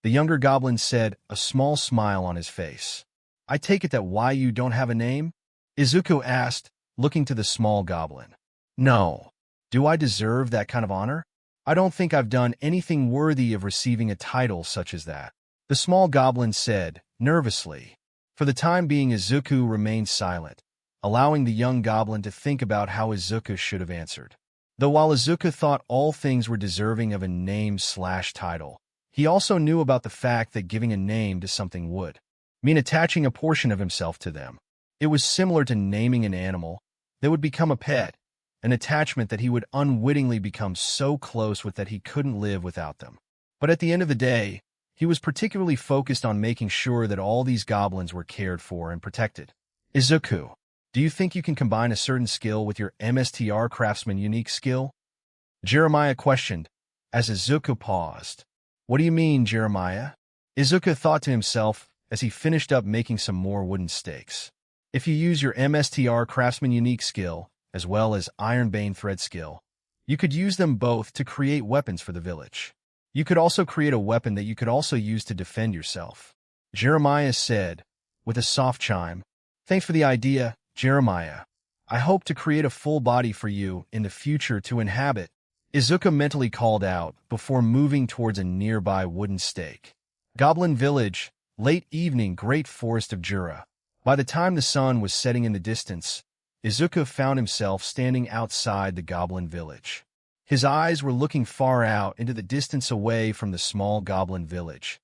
the younger goblin said, a small smile on his face. I take it that why you don't have a name? Izuku asked, looking to the small goblin. No. Do I deserve that kind of honor? I don't think I've done anything worthy of receiving a title such as that, the small goblin said, nervously. For the time being, Izuku remained silent, allowing the young goblin to think about how Izuku should have answered. Though while Izuku thought all things were deserving of a name/title, he also knew about the fact that giving a name to something would mean attaching a portion of himself to them. It was similar to naming an animal that would become a pet, an attachment that he would unwittingly become so close with that he couldn't live without them. But at the end of the day, he was particularly focused on making sure that all these goblins were cared for and protected. Izuku, do you think you can combine a certain skill with your MSTR craftsman unique skill? Jeremiah questioned, as Izuku paused. What do you mean, Jeremiah? Izuku thought to himself as he finished up making some more wooden stakes. If you use your MSTR craftsman unique skill, as well as Ironbane thread skill, you could use them both to create weapons for the village. You could also create a weapon that you could also use to defend yourself, Jeremiah said, with a soft chime. Thanks for the idea, Jeremiah. I hope to create a full body for you in the future to inhabit, Izuku mentally called out before moving towards a nearby wooden stake. Goblin Village, late evening, Great Forest of Jura. By the time the sun was setting in the distance, Izuku found himself standing outside the goblin village. His eyes were looking far out into the distance away from the small goblin village,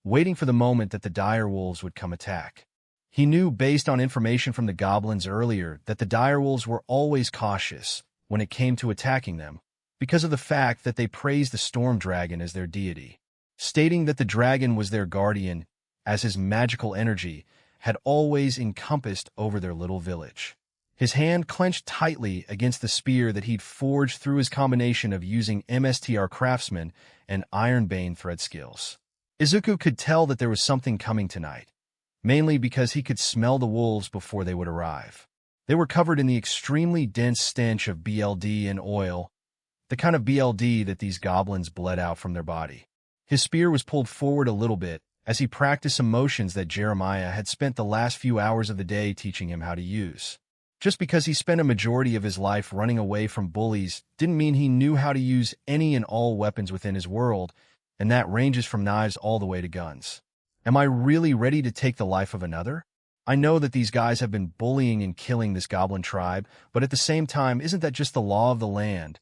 waiting for the moment that the direwolves would come attack. He knew based on information from the goblins earlier that the direwolves were always cautious when it came to attacking them, because of the fact that they praised the storm dragon as their deity, stating that the dragon was their guardian, as his magical energy had always encompassed over their little village. His hand clenched tightly against the spear that he'd forged through his combination of using MSTR Craftsman and Ironbane thread skills. Izuku could tell that there was something coming tonight, mainly because he could smell the wolves before they would arrive. They were covered in the extremely dense stench of BLD and oil, the kind of BLD that these goblins bled out from their body. His spear was pulled forward a little bit as he practiced some motions that Jeremiah had spent the last few hours of the day teaching him how to use. Just because he spent a majority of his life running away from bullies didn't mean he knew how to use any and all weapons within his world, and that ranges from knives all the way to guns. Am I really ready to take the life of another? I know that these guys have been bullying and killing this goblin tribe, but at the same time, isn't that just the law of the land?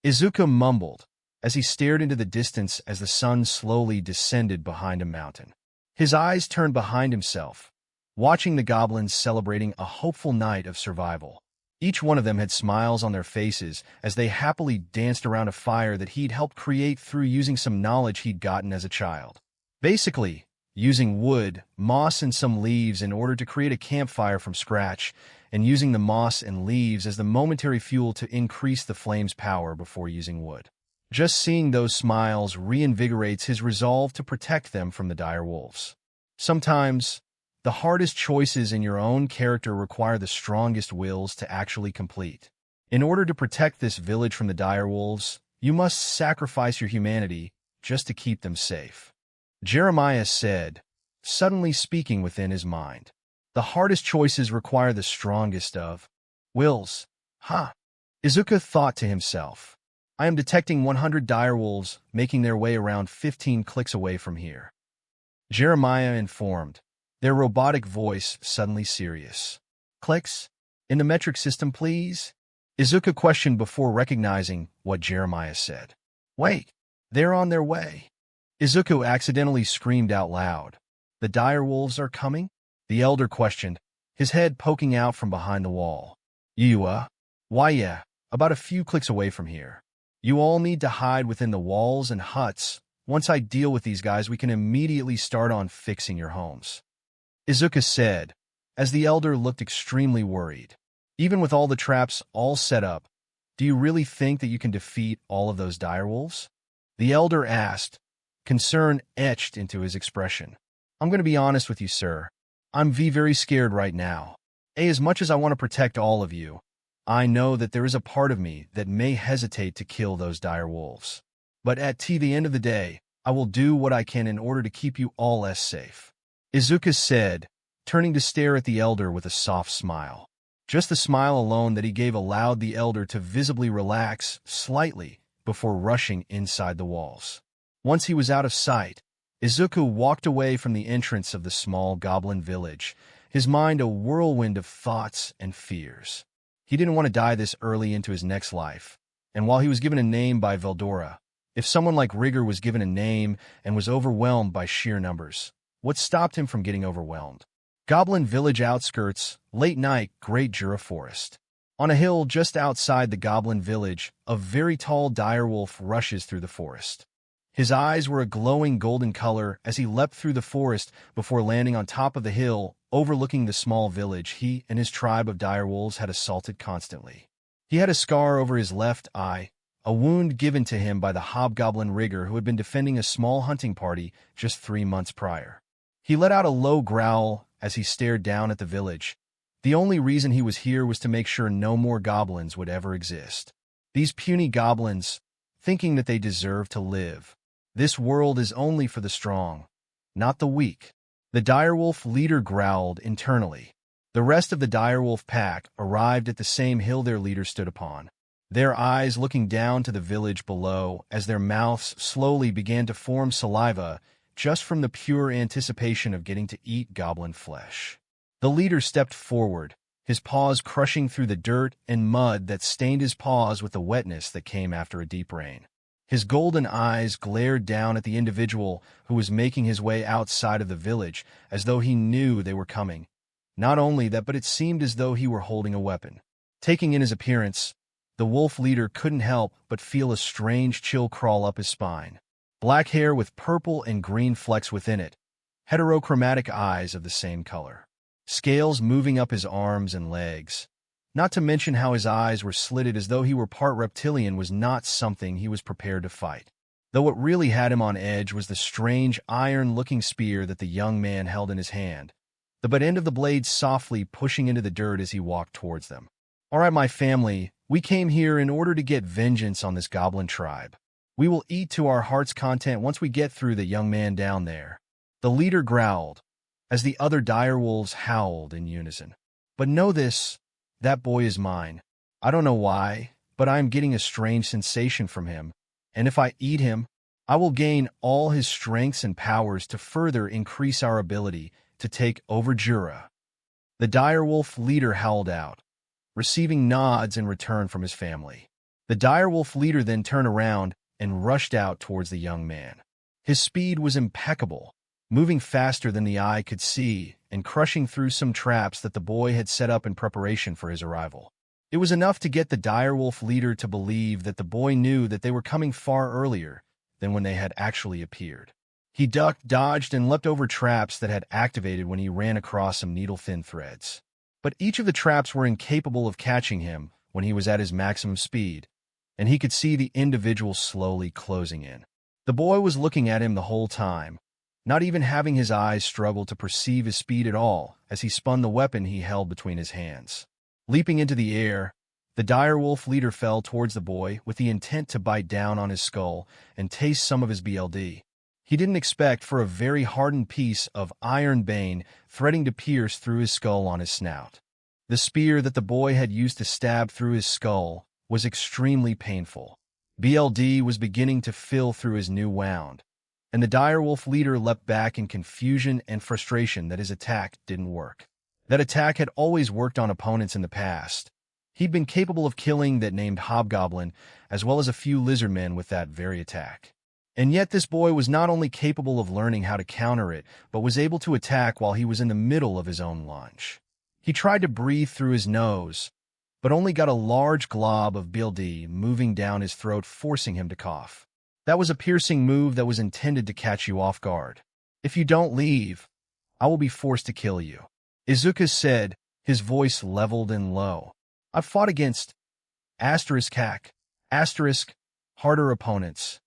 Izuku mumbled as he stared into the distance as the sun slowly descended behind a mountain. His eyes turned behind himself, watching the goblins celebrating a hopeful night of survival. Each one of them had smiles on their faces as they happily danced around a fire that he'd helped create through using some knowledge he'd gotten as a child. Basically, using wood, moss, and some leaves in order to create a campfire from scratch, and using the moss and leaves as the momentary fuel to increase the flame's power before using wood. Just seeing those smiles reinvigorates his resolve to protect them from the dire wolves. Sometimes, the hardest choices in your own character require the strongest wills to actually complete. In order to protect this village from the dire wolves, you must sacrifice your humanity just to keep them safe. Jeremiah said, suddenly speaking within his mind. The hardest choices require the strongest of wills. Huh. Izuku thought to himself. I am detecting 100 direwolves making their way around 15 clicks away from here. Jeremiah informed, their robotic voice suddenly serious. Clicks? In the metric system, please? Izuku questioned before recognizing what Jeremiah said. Wait, they're on their way. Izuku accidentally screamed out loud. The direwolves are coming? The elder questioned, his head poking out from behind the wall. Why yeah, about a few clicks away from here. You all need to hide within the walls and huts. Once I deal with these guys, we can immediately start on fixing your homes. Izuku said, as the elder looked extremely worried. Even with all the traps all set up, do you really think that you can defeat all of those direwolves? The elder asked, concern etched into his expression. I'm going to be honest with you, sir. I'm very scared right now. As much as I want to protect all of you, I know that there is a part of me that may hesitate to kill those dire wolves. But at the end of the day, I will do what I can in order to keep you all as safe. Izuku said, turning to stare at the elder with a soft smile. Just the smile alone that he gave allowed the elder to visibly relax slightly before rushing inside the walls. Once he was out of sight, Izuku walked away from the entrance of the small goblin village, his mind a whirlwind of thoughts and fears. He didn't want to die this early into his next life, and while he was given a name by Veldora, if someone like Rigger was given a name and was overwhelmed by sheer numbers, what stopped him from getting overwhelmed? Goblin Village outskirts, late night, Great Jura Forest. On a hill just outside the Goblin Village, a very tall direwolf rushes through the forest. His eyes were a glowing golden color as he leapt through the forest before landing on top of the hill, overlooking the small village he and his tribe of direwolves had assaulted constantly. He had a scar over his left eye, a wound given to him by the hobgoblin Rigger who had been defending a small hunting party just 3 months prior. He let out a low growl as he stared down at the village. The only reason he was here was to make sure no more goblins would ever exist. These puny goblins, thinking that they deserve to live. This world is only for the strong, not the weak. The direwolf leader growled internally. The rest of the direwolf pack arrived at the same hill their leader stood upon, their eyes looking down to the village below as their mouths slowly began to form saliva just from the pure anticipation of getting to eat goblin flesh. The leader stepped forward, his paws crushing through the dirt and mud that stained his paws with the wetness that came after a deep rain. His golden eyes glared down at the individual who was making his way outside of the village as though he knew they were coming. Not only that, but it seemed as though he were holding a weapon. Taking in his appearance, the wolf leader couldn't help but feel a strange chill crawl up his spine. Black hair with purple and green flecks within it, heterochromatic eyes of the same color. Scales moving up his arms and legs. Not to mention how his eyes were slitted as though he were part reptilian was not something he was prepared to fight. Though what really had him on edge was the strange iron-looking spear that the young man held in his hand, the butt end of the blade softly pushing into the dirt as he walked towards them. All right, my family, we came here in order to get vengeance on this goblin tribe. We will eat to our heart's content once we get through the young man down there. The leader growled, as the other direwolves howled in unison. But know this, that boy is mine. I don't know why, but I am getting a strange sensation from him, and if I eat him, I will gain all his strengths and powers to further increase our ability to take over Jura. The direwolf leader howled out, receiving nods in return from his family. The direwolf leader then turned around and rushed out towards the young man. His speed was impeccable, moving faster than the eye could see and crushing through some traps that the boy had set up in preparation for his arrival. It was enough to get the direwolf leader to believe that the boy knew that they were coming far earlier than when they had actually appeared. He ducked, dodged, and leapt over traps that had activated when he ran across some needle-thin threads. But each of the traps were incapable of catching him when he was at his maximum speed, and he could see the individual slowly closing in. The boy was looking at him the whole time, not even having his eyes struggle to perceive his speed at all as he spun the weapon he held between his hands. Leaping into the air, the direwolf leader fell towards the boy with the intent to bite down on his skull and taste some of his BLD. He didn't expect for a very hardened piece of iron bane threading to pierce through his skull on his snout. The spear that the boy had used to stab through his skull was extremely painful. BLD was beginning to fill through his new wound, and the direwolf leader leapt back in confusion and frustration that his attack didn't work. That attack had always worked on opponents in the past. He'd been capable of killing that named hobgoblin, as well as a few lizardmen with that very attack. And yet this boy was not only capable of learning how to counter it, but was able to attack while he was in the middle of his own lunge. He tried to breathe through his nose, but only got a large glob of BLD moving down his throat, forcing him to cough. That was a piercing move that was intended to catch you off guard. If you don't leave, I will be forced to kill you, Izuku said, his voice leveled and low. I've fought against harder opponents.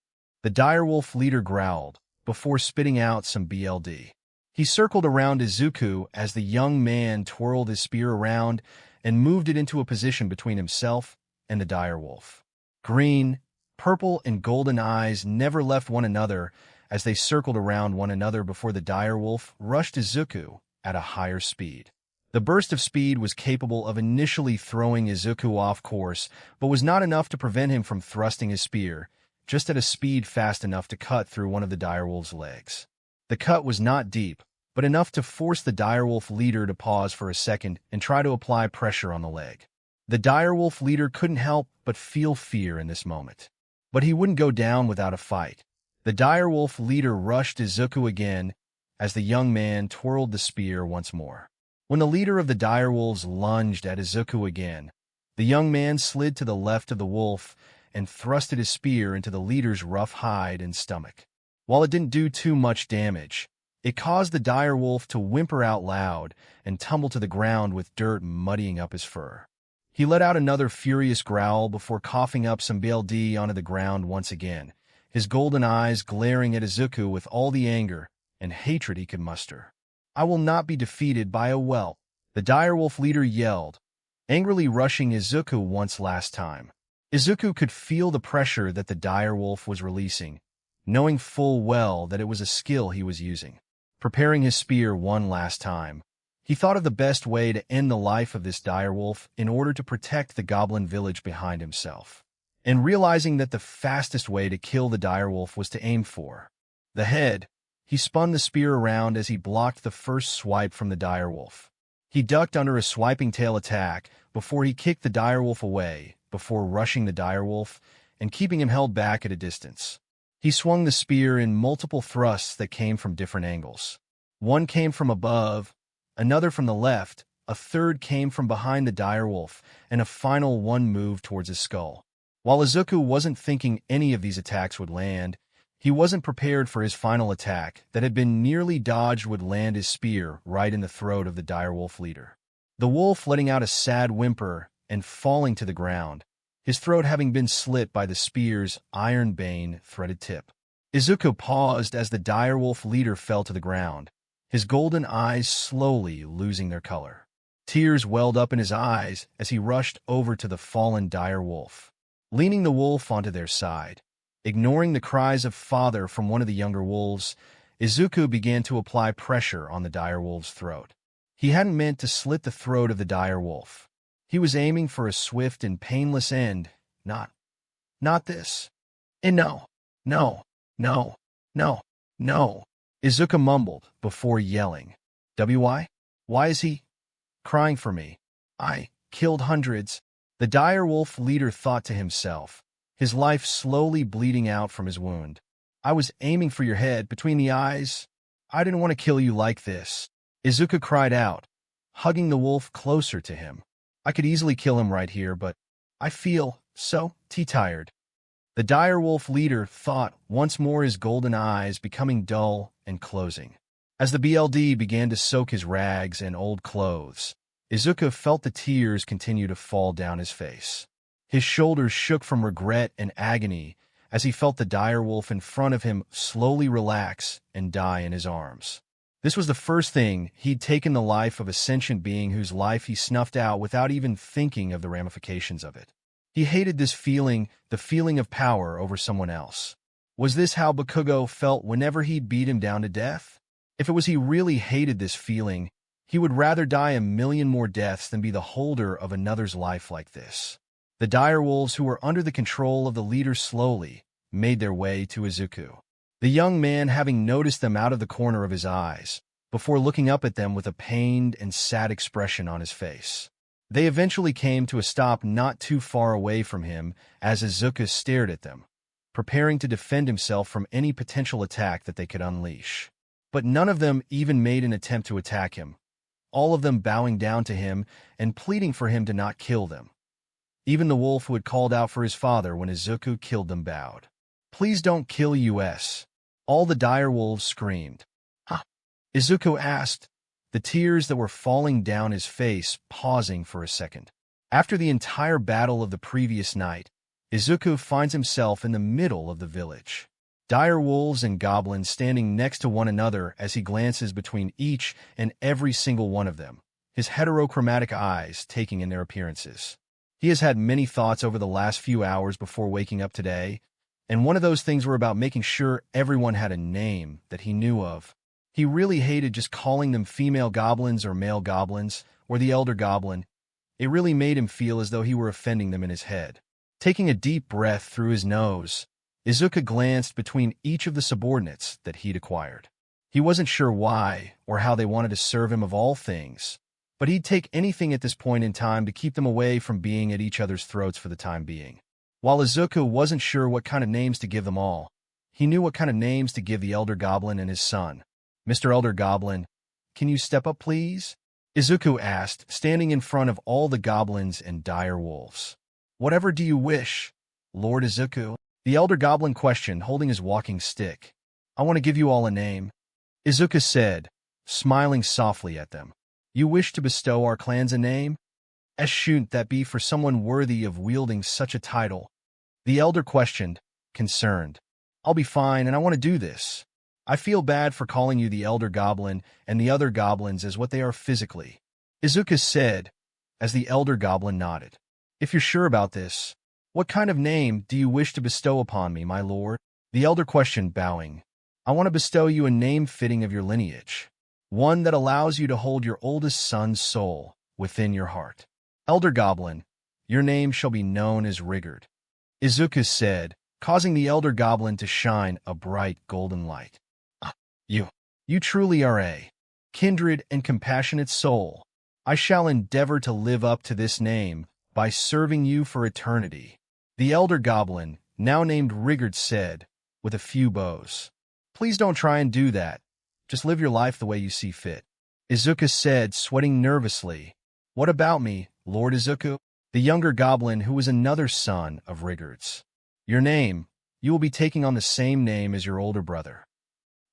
The direwolf leader growled, before spitting out some BLD. He circled around Izuku as the young man twirled his spear around and moved it into a position between himself and the direwolf. Green, purple, and golden eyes never left one another as they circled around one another before the direwolf rushed Izuku at a higher speed. The burst of speed was capable of initially throwing Izuku off course, but was not enough to prevent him from thrusting his spear, just at a speed fast enough to cut through one of the direwolf's legs. The cut was not deep, but enough to force the direwolf leader to pause for a second and try to apply pressure on the leg. The direwolf leader couldn't help but feel fear in this moment. But he wouldn't go down without a fight. The direwolf leader rushed Izuku again as the young man twirled the spear once more. When the leader of the direwolves lunged at Izuku again, the young man slid to the left of the wolf and thrusted his spear into the leader's rough hide and stomach. While it didn't do too much damage, it caused the direwolf to whimper out loud and tumble to the ground with dirt muddying up his fur. He let out another furious growl before coughing up some BLD onto the ground once again, his golden eyes glaring at Izuku with all the anger and hatred he could muster. I will not be defeated by a whelp, the direwolf leader yelled, angrily rushing Izuku once last time. Izuku could feel the pressure that the direwolf was releasing, knowing full well that it was a skill he was using. Preparing his spear one last time, he thought of the best way to end the life of this direwolf in order to protect the goblin village behind himself. And realizing that the fastest way to kill the direwolf was to aim for the head, he spun the spear around as he blocked the first swipe from the direwolf. He ducked under a swiping tail attack before he kicked the direwolf away, before rushing the direwolf and keeping him held back at a distance. He swung the spear in multiple thrusts that came from different angles. One came from above, another from the left, a third came from behind the direwolf, and a final one moved towards his skull. While Izuku wasn't thinking any of these attacks would land, he wasn't prepared for his final attack that had been nearly dodged would land his spear right in the throat of the direwolf leader. The wolf letting out a sad whimper and falling to the ground, his throat having been slit by the spear's iron bane threaded tip. Izuku paused as the direwolf leader fell to the ground, his golden eyes slowly losing their color. Tears welled up in his eyes as he rushed over to the fallen direwolf. Leaning the wolf onto their side, ignoring the cries of father from one of the younger wolves, Izuku began to apply pressure on the direwolf's throat. He hadn't meant to slit the throat of the direwolf. He was aiming for a swift and painless end, not this. And no, Izuku mumbled before yelling, Why is he crying for me? I killed hundreds. The dire wolf leader thought to himself, his life slowly bleeding out from his wound. I was aiming for your head between the eyes. I didn't want to kill you like this. Izuku cried out, hugging the wolf closer to him. I could easily kill him right here, but I feel so tired. The dire wolf leader thought, once more, his golden eyes becoming dull and closing. As the BLD began to soak his rags and old clothes, Izuku felt the tears continue to fall down his face. His shoulders shook from regret and agony as he felt the dire wolf in front of him slowly relax and die in his arms. This was the first thing he'd taken the life of a sentient being whose life he snuffed out without even thinking of the ramifications of it. He hated this feeling, the feeling of power over someone else. Was this how Bakugo felt whenever he'd beat him down to death? If it was he really hated this feeling, he would rather die a million more deaths than be the holder of another's life like this. The dire wolves who were under the control of the leader slowly made their way to Izuku. The young man having noticed them out of the corner of his eyes, before looking up at them with a pained and sad expression on his face. They eventually came to a stop not too far away from him as Izuku stared at them, preparing to defend himself from any potential attack that they could unleash. But none of them even made an attempt to attack him, all of them bowing down to him and pleading for him to not kill them. Even the wolf who had called out for his father when Izuku killed them bowed. "Please don't kill us," all the dire wolves screamed. "Huh?" Izuku asked, the tears that were falling down his face pausing for a second. After the entire battle of the previous night, Izuku finds himself in the middle of the village. Dire wolves and goblins standing next to one another as he glances between each and every single one of them, his heterochromatic eyes taking in their appearances. He has had many thoughts over the last few hours before waking up today, and one of those things were about making sure everyone had a name that he knew of. He really hated just calling them female goblins or male goblins, or the elder goblin. It really made him feel as though he were offending them in his head. Taking a deep breath through his nose, Izuku glanced between each of the subordinates that he'd acquired. He wasn't sure why or how they wanted to serve him of all things, but he'd take anything at this point in time to keep them away from being at each other's throats for the time being. While Izuku wasn't sure what kind of names to give them all, he knew what kind of names to give the Elder Goblin and his son. "Mr. Elder Goblin, can you step up, please?" Izuku asked, standing in front of all the goblins and dire wolves. "Whatever do you wish, Lord Izuku?" The Elder Goblin questioned, holding his walking stick. "I want to give you all a name," Izuku said, smiling softly at them. "You wish to bestow our clans a name? Shouldn't that be for someone worthy of wielding such a title?" The Elder questioned, concerned. "I'll be fine, and I want to do this. I feel bad for calling you the Elder Goblin and the other goblins as what they are physically," Izuku said, as the Elder Goblin nodded. "If you're sure about this, what kind of name do you wish to bestow upon me, my lord?" The Elder questioned, bowing. "I want to bestow you a name fitting of your lineage, one that allows you to hold your oldest son's soul within your heart." "Elder Goblin, your name shall be known as Rigard," Izuku said, causing the Elder Goblin to shine a bright golden light. You truly are a kindred and compassionate soul. I shall endeavor to live up to this name by serving you for eternity," the Elder Goblin, now named Rigard, said, with a few bows. "Please don't try and do that. Just live your life the way you see fit," Izuku said, sweating nervously. "What about me, Lord Izuku?" The younger goblin, who was another son of Rigard's. "Your name, you will be taking on the same name as your older brother,"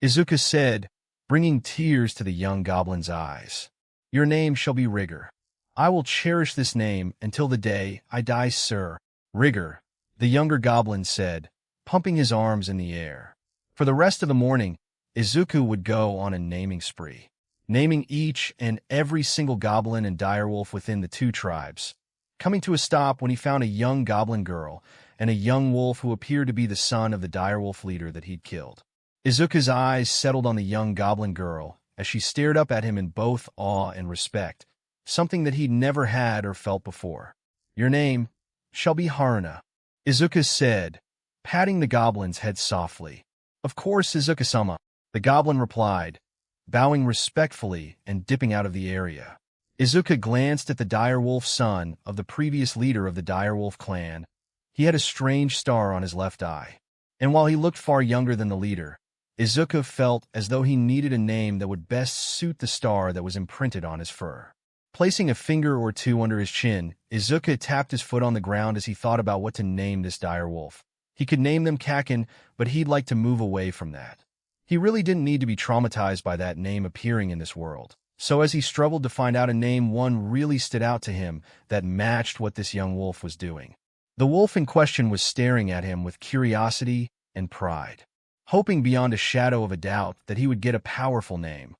Izuku said, bringing tears to the young goblin's eyes. "Your name shall be Rigor. I will cherish this name until the day I die, sir." "Rigor," the younger goblin said, pumping his arms in the air. For the rest of the morning, Izuku would go on a naming spree, naming each and every single goblin and direwolf within the two tribes, coming to a stop when he found a young goblin girl and a young wolf who appeared to be the son of the direwolf leader that he'd killed. Izuku's eyes settled on the young goblin girl as she stared up at him in both awe and respect, something that he'd never had or felt before. "Your name shall be Haruna," Izuku said, patting the goblin's head softly. "Of course, Izuku-sama," the goblin replied, bowing respectfully and dipping out of the area. Izuku glanced at the direwolf son of the previous leader of the direwolf clan. He had a strange star on his left eye. And while he looked far younger than the leader, Izuku felt as though he needed a name that would best suit the star that was imprinted on his fur. Placing a finger or two under his chin, Izuku tapped his foot on the ground as he thought about what to name this direwolf. He could name them Kakin, but he'd like to move away from that. He really didn't need to be traumatized by that name appearing in this world. So as he struggled to find out a name, one really stood out to him that matched what this young wolf was doing. The wolf in question was staring at him with curiosity and pride, hoping beyond a shadow of a doubt that he would get a powerful name,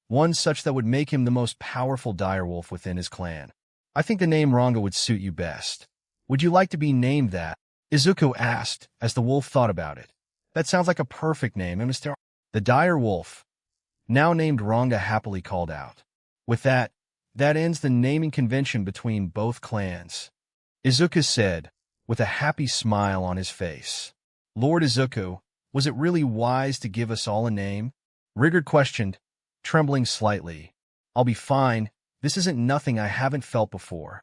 one such that would make him the most powerful direwolf within his clan. I think the name Ranga would suit you best. Would you like to be named that? Izuku asked as the wolf thought about it. That sounds like a perfect name, Mr. The dire wolf, now named Ranga, happily called out. With that ends the naming convention between both clans, Izuku said, with a happy smile on his face. Lord Izuku, was it really wise to give us all a name? Rigor questioned, trembling slightly. I'll be fine. This isn't nothing I haven't felt before,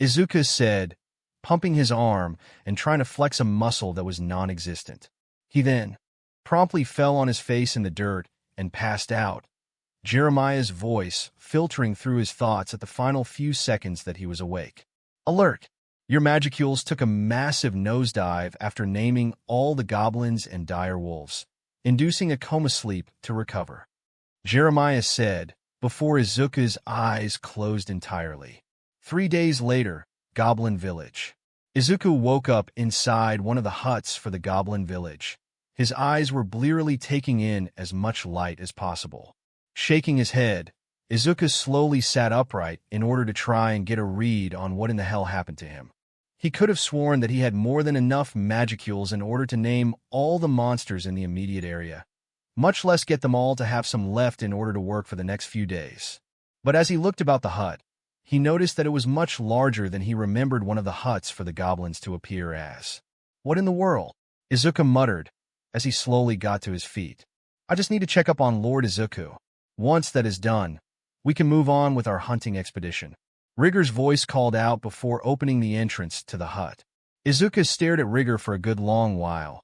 Izuku said, pumping his arm and trying to flex a muscle that was non-existent. He then promptly fell on his face in the dirt and passed out, Jeremiah's voice filtering through his thoughts at the final few seconds that he was awake. Alert! Your Magicules took a massive nosedive after naming all the goblins and dire wolves, inducing a coma sleep to recover, Jeremiah said, before Izuku's eyes closed entirely. 3 days later, Goblin Village. Izuku woke up inside one of the huts for the Goblin Village. His eyes were blearily taking in as much light as possible. Shaking his head, Izuku slowly sat upright in order to try and get a read on what in the hell happened to him. He could have sworn that he had more than enough Magicules in order to name all the monsters in the immediate area, much less get them all to have some left in order to work for the next few days. But as he looked about the hut, he noticed that it was much larger than he remembered one of the huts for the goblins to appear as. What in the world? Izuku muttered as he slowly got to his feet. I just need to check up on Lord Izuku. Once that is done, we can move on with our hunting expedition, Rigor's voice called out before opening the entrance to the hut. Izuku stared at Rigor for a good long while,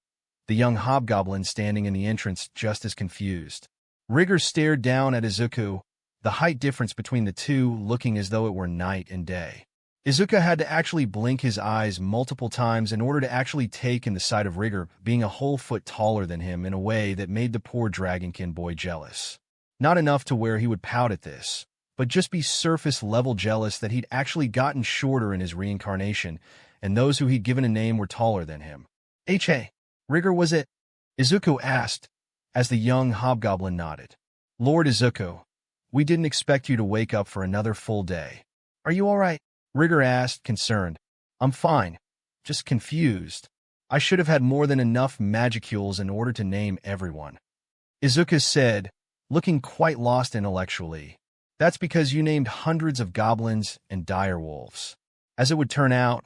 the young hobgoblin standing in the entrance just as confused. Rigor stared down at Izuku, the height difference between the two looking as though it were night and day. Izuku had to actually blink his eyes multiple times in order to actually take in the sight of Rigor being a whole foot taller than him in a way that made the poor Dragonkin boy jealous. Not enough to where he would pout at this, but just be surface-level jealous that he'd actually gotten shorter in his reincarnation, and those who he'd given a name were taller than him. Hey, Rigor was it? Izuku asked, as the young hobgoblin nodded. Lord Izuku, we didn't expect you to wake up for another full day. Are you all right? Rigor asked, concerned. I'm fine, just confused. I should have had more than enough Magicules in order to name everyone, Izuku said, looking quite lost intellectually. That's because you named hundreds of goblins and dire wolves. As it would turn out,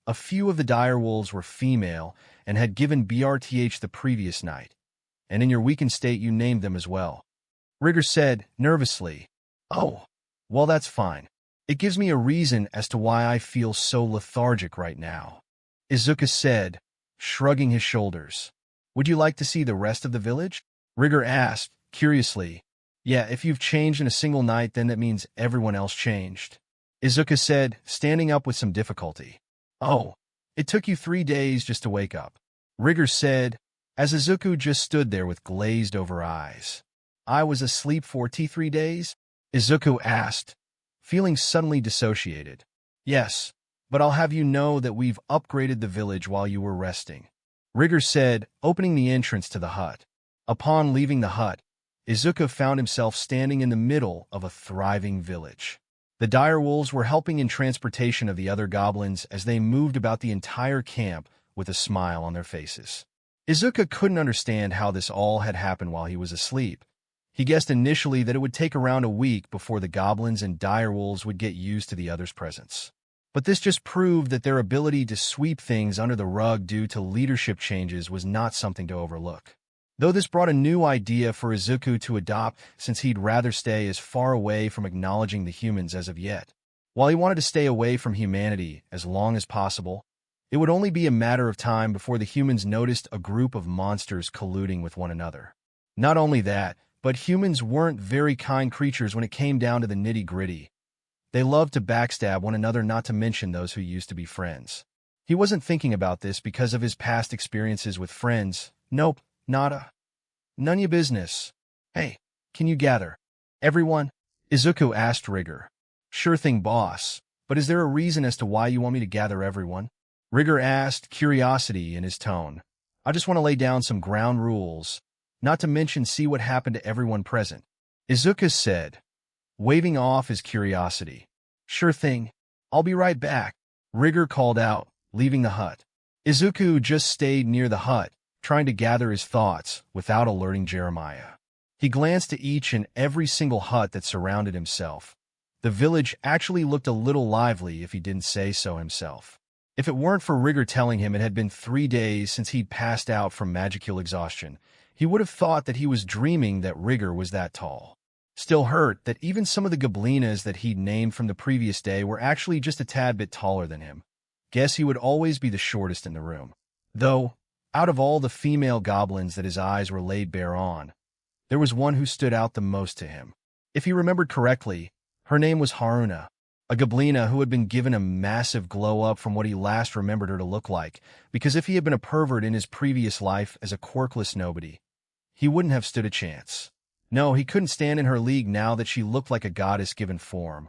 a few of the dire wolves were female and had given BRTH the previous night, and in your weakened state you named them as well, Rigor said, nervously. Oh, well that's fine. It gives me a reason as to why I feel so lethargic right now, Izuku said, shrugging his shoulders. Would you like to see the rest of the village? Rigor asked, curiously. Yeah, if you've changed in a single night, then that means everyone else changed, Izuku said, standing up with some difficulty. Oh, it took you 3 days just to wake up, Rigor said, as Izuku just stood there with glazed-over eyes. I was asleep for 3 days? Izuku asked, feeling suddenly dissociated. Yes, but I'll have you know that we've upgraded the village while you were resting, Rigor said, opening the entrance to the hut. Upon leaving the hut, Izuku found himself standing in the middle of a thriving village. The dire wolves were helping in transportation of the other goblins as they moved about the entire camp with a smile on their faces. Izuku couldn't understand how this all had happened while he was asleep. He guessed initially that it would take around a week before the goblins and dire wolves would get used to the other's presence. But this just proved that their ability to sweep things under the rug due to leadership changes was not something to overlook. Though this brought a new idea for Izuku to adopt since he'd rather stay as far away from acknowledging the humans as of yet. While he wanted to stay away from humanity as long as possible, it would only be a matter of time before the humans noticed a group of monsters colluding with one another. Not only that, but humans weren't very kind creatures when it came down to the nitty-gritty. They loved to backstab one another, not to mention those who used to be friends. He wasn't thinking about this because of his past experiences with friends. Nope, nada. None your business. Hey, can you gather everyone? Izuku asked Rigor. Sure thing, boss. But is there a reason as to why you want me to gather everyone? Rigor asked, curiosity in his tone. I just want to lay down some ground rules, not to mention see what happened to everyone present. Izuku said, waving off his curiosity. Sure thing. I'll be right back. Rigor called out, leaving the hut. Izuku just stayed near the hut, trying to gather his thoughts without alerting Jeremiah. He glanced at each and every single hut that surrounded himself. The village actually looked a little lively if he didn't say so himself. If it weren't for Rigor telling him it had been 3 days since he'd passed out from magical exhaustion, he would have thought that he was dreaming that Rigor was that tall. Still hurt that even some of the goblinas that he'd named from the previous day were actually just a tad bit taller than him. Guess he would always be the shortest in the room. Though, out of all the female goblins that his eyes were laid bare on, there was one who stood out the most to him. If he remembered correctly, her name was Haruna, a goblina who had been given a massive glow-up from what he last remembered her to look like, because if he had been a pervert in his previous life as a quirkless nobody, he wouldn't have stood a chance. No, he couldn't stand in her league now that she looked like a goddess-given form.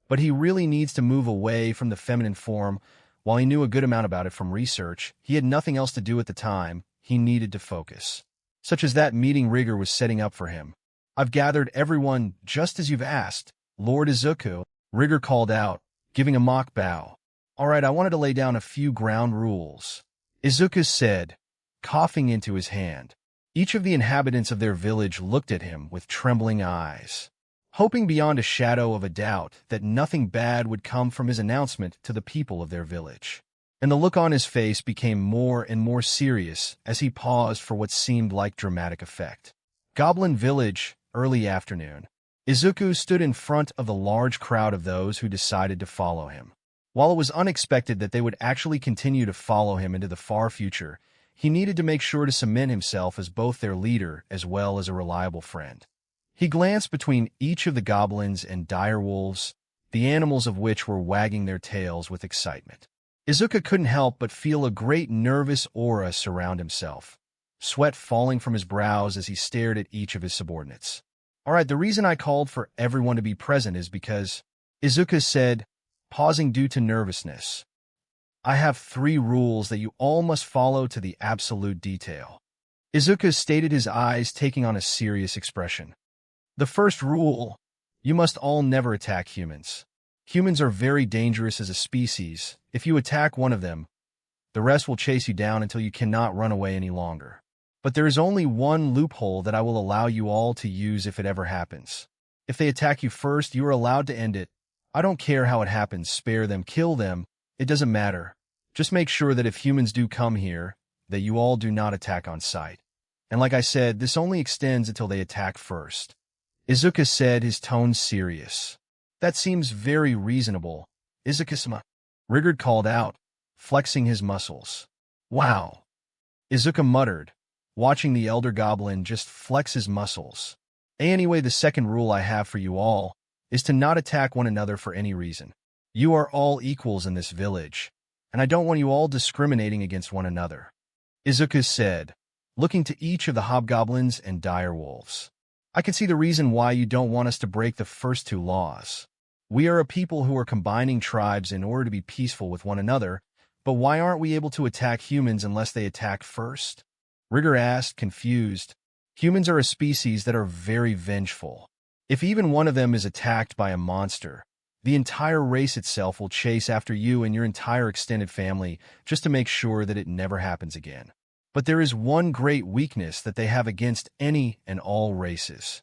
But he really needs to move away from the feminine form. While he knew a good amount about it from research, he had nothing else to do at the time. He needed to focus. Such as that meeting Rigor was setting up for him. I've gathered everyone just as you've asked, Lord Izuku, Rigor called out, giving a mock bow. All right, I wanted to lay down a few ground rules, Izuku said, coughing into his hand. Each of the inhabitants of their village looked at him with trembling eyes, hoping beyond a shadow of a doubt that nothing bad would come from his announcement to the people of their village. And the look on his face became more and more serious as he paused for what seemed like dramatic effect. Goblin Village, early afternoon. Izuku stood in front of the large crowd of those who decided to follow him. While it was unexpected that they would actually continue to follow him into the far future, he needed to make sure to cement himself as both their leader as well as a reliable friend. He glanced between each of the goblins and direwolves, the animals of which were wagging their tails with excitement. Izuku couldn't help but feel a great nervous aura surround himself, sweat falling from his brows as he stared at each of his subordinates. All right, the reason I called for everyone to be present is because, Izuku said, pausing due to nervousness. I have 3 rules that you all must follow to the absolute detail. Izuku stated, his eyes taking on a serious expression. The first rule, you must all never attack humans. Humans are very dangerous as a species. If you attack one of them, the rest will chase you down until you cannot run away any longer. But there is only one loophole that I will allow you all to use if it ever happens. If they attack you first, you are allowed to end it. I don't care how it happens, spare them, kill them, it doesn't matter. Just make sure that if humans do come here, that you all do not attack on sight. And like I said, this only extends until they attack first. Izuku said, his tone serious. That seems very reasonable, Izuku-sama. Rigor called out, flexing his muscles. Wow. Izuku muttered, watching the elder goblin just flex his muscles. Anyway, the second rule I have for you all is to not attack one another for any reason. You are all equals in this village, and I don't want you all discriminating against one another, Izuku said, looking to each of the hobgoblins and direwolves. I can see the reason why you don't want us to break the first 2 laws. We are a people who are combining tribes in order to be peaceful with one another, but why aren't we able to attack humans unless they attack first? Rigor asked, confused. Humans are a species that are very vengeful. If even one of them is attacked by a monster, the entire race itself will chase after you and your entire extended family just to make sure that it never happens again. But there is one great weakness that they have against any and all races,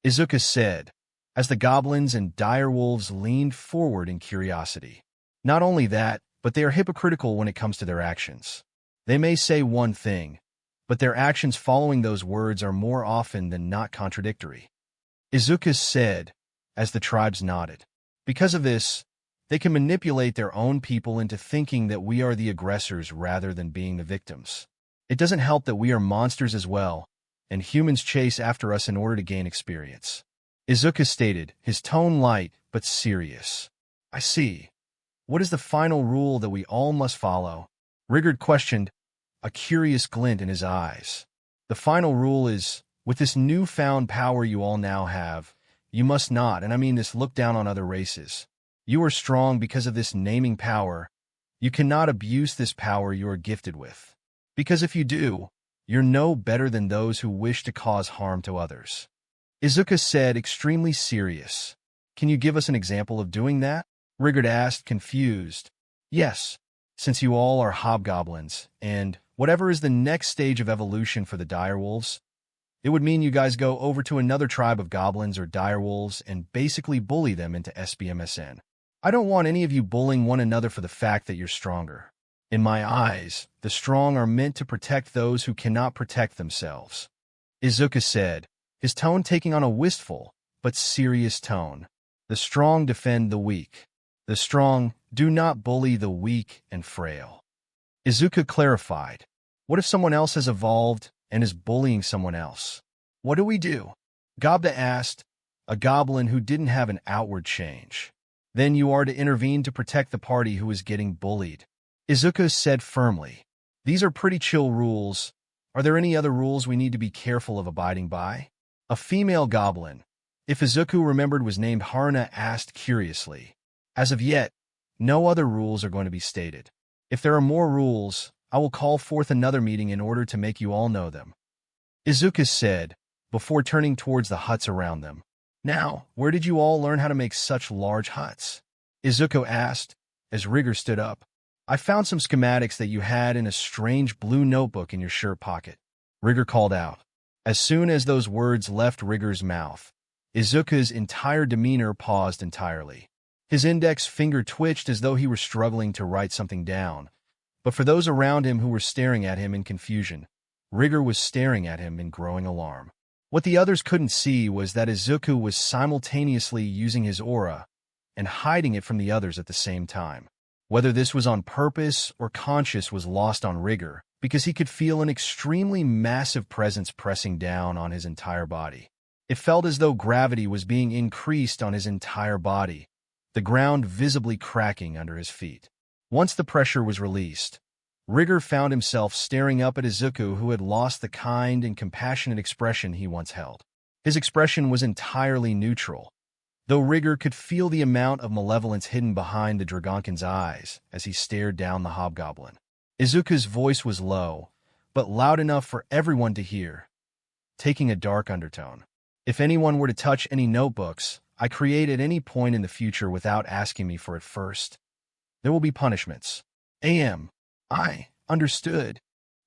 Izuku said, as the goblins and direwolves leaned forward in curiosity. Not only that, but they are hypocritical when it comes to their actions. They may say one thing, but their actions following those words are more often than not contradictory. Izuku said, as the tribes nodded. Because of this, they can manipulate their own people into thinking that we are the aggressors rather than being the victims. It doesn't help that we are monsters as well, and humans chase after us in order to gain experience. Izuku stated, his tone light but serious. I see. What is the final rule that we all must follow? Rigard questioned, a curious glint in his eyes. The final rule is, with this newfound power you all now have, you must not, and I mean this, look down on other races. You are strong because of this naming power. You cannot abuse this power you are gifted with. Because if you do, you're no better than those who wish to cause harm to others. Izuku said, extremely serious. Can you give us an example of doing that? Rigard asked, confused. Yes, since you all are hobgoblins, and whatever is the next stage of evolution for the direwolves, it would mean you guys go over to another tribe of goblins or direwolves and basically bully them into SBMSN. I don't want any of you bullying one another for the fact that you're stronger. In my eyes, the strong are meant to protect those who cannot protect themselves. Izuku said, his tone taking on a wistful but serious tone. The strong defend the weak. The strong do not bully the weak and frail. Izuku clarified, what if someone else has evolved and is bullying someone else? What do we do? Gobda asked, a goblin who didn't have an outward change. Then you are to intervene to protect the party who is getting bullied. Izuku said firmly, these are pretty chill rules. Are there any other rules we need to be careful of abiding by? A female goblin, if Izuku remembered, was named Haruna, asked curiously. As of yet, no other rules are going to be stated. If there are more rules, I will call forth another meeting in order to make you all know them. Izuku said, before turning towards the huts around them. Now, where did you all learn how to make such large huts? Izuku asked, as Rigger stood up. I found some schematics that you had in a strange blue notebook in your shirt pocket. Rigger called out. As soon as those words left Rigger's mouth, Izuku's entire demeanor paused entirely. His index finger twitched as though he were struggling to write something down, but for those around him who were staring at him in confusion, Rigger was staring at him in growing alarm. What the others couldn't see was that Izuku was simultaneously using his aura and hiding it from the others at the same time. Whether this was on purpose or conscious was lost on Rigger, because he could feel an extremely massive presence pressing down on his entire body. It felt as though gravity was being increased on his entire body, the ground visibly cracking under his feet. Once the pressure was released, Rigger found himself staring up at Izuku, who had lost the kind and compassionate expression he once held. His expression was entirely neutral, though Rigger could feel the amount of malevolence hidden behind the Dragonkin's eyes as he stared down the hobgoblin. Izuku's voice was low, but loud enough for everyone to hear, taking a dark undertone. If anyone were to touch any notebooks I create at any point in the future without asking me for it first, there will be punishments. I understood,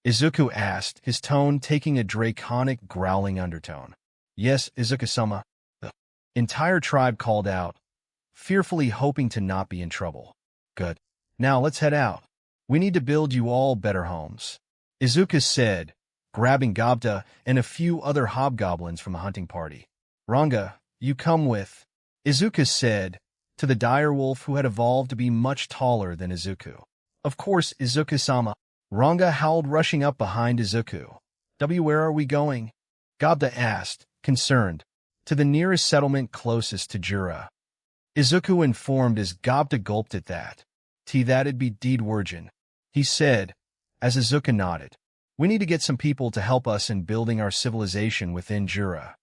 Izuku asked, his tone taking a draconic, growling undertone. Yes, Izuku-sama, the entire tribe called out, fearfully hoping to not be in trouble. Good. Now let's head out. We need to build you all better homes, Izuku said, grabbing Gobta and a few other hobgoblins from the hunting party. Ranga, you come with, Izuku said, to the direwolf who had evolved to be much taller than Izuku. Of course, Izuku-sama, Ranga howled, rushing up behind Izuku. Where are we going? Gobta asked, concerned. To the nearest settlement closest to Jura. Izuku informed as Gobta gulped at that. That'd be Deedwargen, he said, as Izuku nodded. We need to get some people to help us in building our civilization within Jura.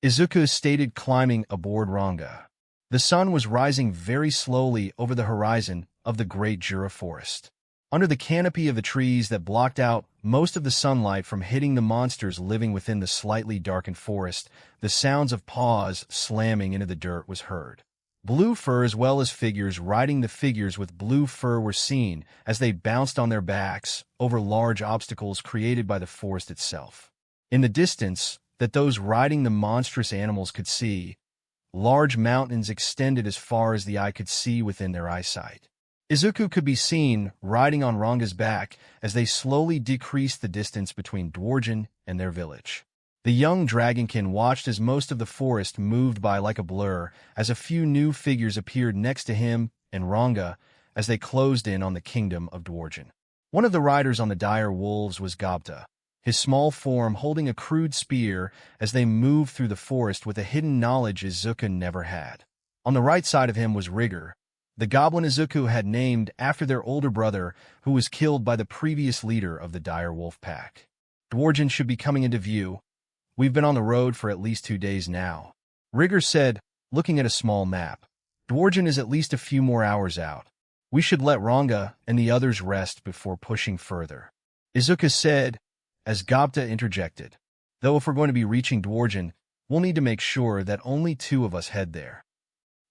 Izuku stated, climbing aboard Ranga. The sun was rising very slowly over the horizon of the great Jura forest. Under the canopy of the trees that blocked out most of the sunlight from hitting the monsters living within the slightly darkened forest, the sounds of paws slamming into the dirt was heard. Blue fur as well as figures riding the figures with blue fur were seen as they bounced on their backs over large obstacles created by the forest itself. In the distance that those riding the monstrous animals could see, large mountains extended as far as the eye could see within their eyesight. Izuku could be seen riding on Ranga's back as they slowly decreased the distance between Dwargen and their village. The young Dragonkin watched as most of the forest moved by like a blur as a few new figures appeared next to him and Ranga as they closed in on the kingdom of Dwargen. One of the riders on the dire wolves was Gobta, his small form holding a crude spear as they moved through the forest with a hidden knowledge Izuku never had. On the right side of him was Rigor, the goblin Izuku had named after their older brother who was killed by the previous leader of the dire wolf pack. Dwargen should be coming into view. We've been on the road for at least 2 days now, Rigor said, looking at a small map. Dwargen is at least a few more hours out. We should let Ranga and the others rest before pushing further, Izuku said, as Gobta interjected. Though if we're going to be reaching Dwargen, we'll need to make sure that only 2 of us head there,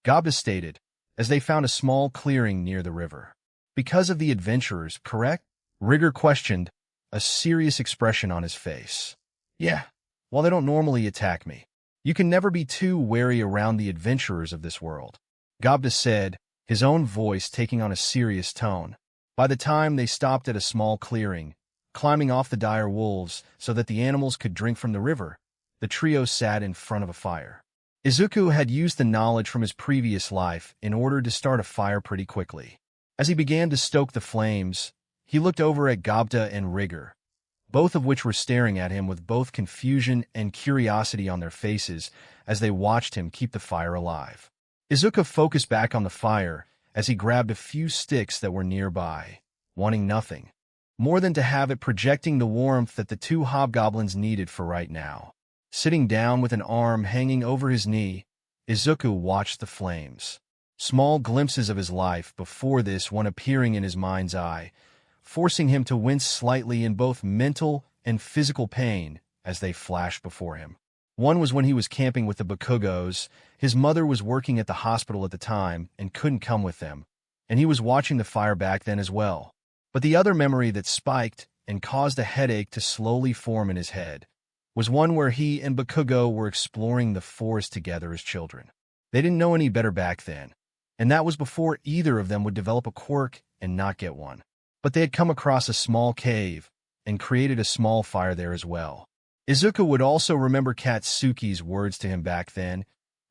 Gobta stated, as they found a small clearing near the river. Because of the adventurers, correct? Rigor questioned, a serious expression on his face. Yeah, while they don't normally attack me. You can never be too wary around the adventurers of this world, Gobta said, his own voice taking on a serious tone. By the time they stopped at a small clearing, climbing off the dire wolves so that the animals could drink from the river, the trio sat in front of a fire. Izuku had used the knowledge from his previous life in order to start a fire pretty quickly. As he began to stoke the flames, he looked over at Gobta and Rigor, both of which were staring at him with both confusion and curiosity on their faces as they watched him keep the fire alive. Izuku focused back on the fire as he grabbed a few sticks that were nearby, wanting nothing more than to have it projecting the warmth that the 2 hobgoblins needed for right now. Sitting down with an arm hanging over his knee, Izuku watched the flames. Small glimpses of his life before this one appearing in his mind's eye, forcing him to wince slightly in both mental and physical pain as they flashed before him. One was when he was camping with the Bakugos. His mother was working at the hospital at the time and couldn't come with them, and he was watching the fire back then as well. But the other memory that spiked and caused a headache to slowly form in his head was one where he and Bakugo were exploring the forest together as children. They didn't know any better back then, and that was before either of them would develop a quirk and not get one. But they had come across a small cave and created a small fire there as well. Izuku would also remember Katsuki's words to him back then.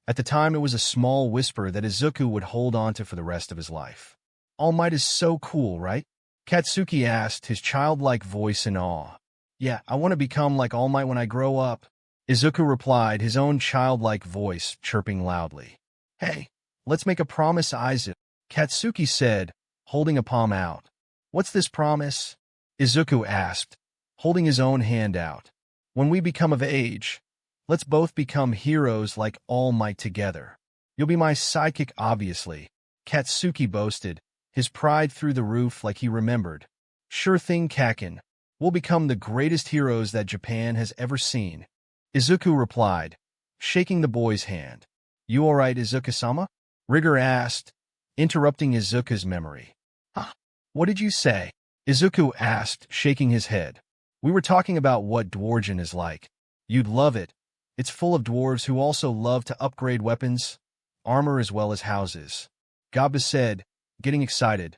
At the time, it was a small whisper that Izuku would hold on to for the rest of his life. All Might is so cool, right? Katsuki asked, his childlike voice in awe. Yeah, I want to become like All Might when I grow up, Izuku replied, his own childlike voice chirping loudly. Hey, let's make a promise, Izuku, Katsuki said, holding a palm out. What's this promise? Izuku asked, holding his own hand out. When we become of age, let's both become heroes like All Might together. You'll be my sidekick, obviously, Katsuki boasted, his pride through the roof like he remembered. Sure thing, Kakin. We'll become the greatest heroes that Japan has ever seen, Izuku replied, shaking the boy's hand. You all right, Izuku-sama? Rigor asked, interrupting Izuku's memory. Huh? What did you say? Izuku asked, shaking his head. We were talking about what Dwargen is like. You'd love it. It's full of dwarves who also love to upgrade weapons, armor as well as houses, Gobta said, getting excited.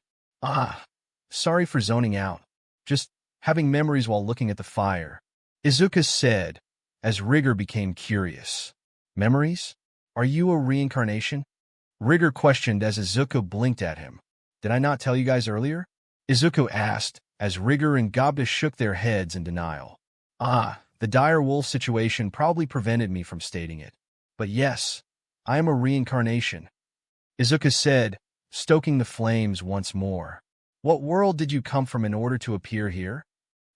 Sorry for zoning out. Just having memories while looking at the fire, Izuku said, as Rigor became curious. Memories? Are you a reincarnation? Rigor questioned as Izuku blinked at him. Did I not tell you guys earlier? Izuku asked, as Rigor and Gobta shook their heads in denial. The dire wolf situation probably prevented me from stating it. But yes, I am a reincarnation, Izuku said, stoking the flames once more. What world did you come from in order to appear here?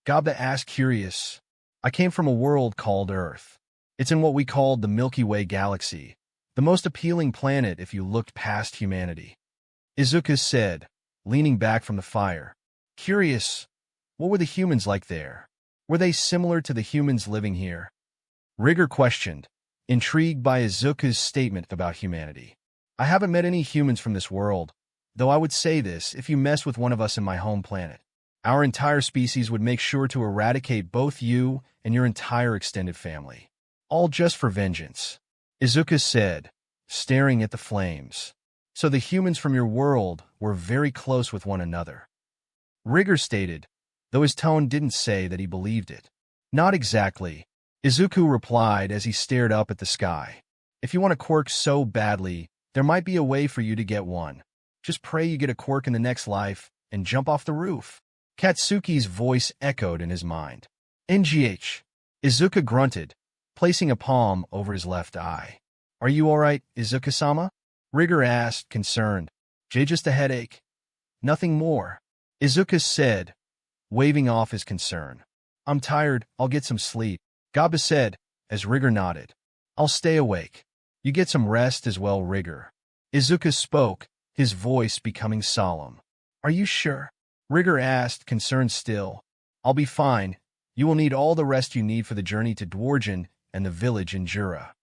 Gobta asked, curious. I came from a world called Earth. It's in what we called the Milky Way galaxy, the most appealing planet if you looked past humanity, Izuku said, leaning back from the fire. Curious, what were the humans like there? Were they similar to the humans living here? Rigor questioned, intrigued by Izuku's statement about humanity. I haven't met any humans from this world, though I would say this, if you mess with one of us in my home planet, our entire species would make sure to eradicate both you and your entire extended family. All just for vengeance, Izuku said, staring at the flames. So the humans from your world were very close with one another. Rigor stated, though his tone didn't say that he believed it. Not exactly, Izuku replied as he stared up at the sky. If you want a quirk so badly, there might be a way for you to get one. Just pray you get a quirk in the next life and jump off the roof. Katsuki's voice echoed in his mind. NGH. Izuku grunted, placing a palm over his left eye. Are you alright, Izuku-sama? Rigor asked, concerned. Just a headache. Nothing more, Izuku said, waving off his concern. I'm tired, I'll get some sleep, Gaba said, as Rigor nodded. I'll stay awake. You get some rest as well, Rigor. Izuku spoke, his voice becoming solemn. Are you sure? Rigor asked, concerned still. I'll be fine. You will need all the rest you need for the journey to Dwargen and the village in Jura.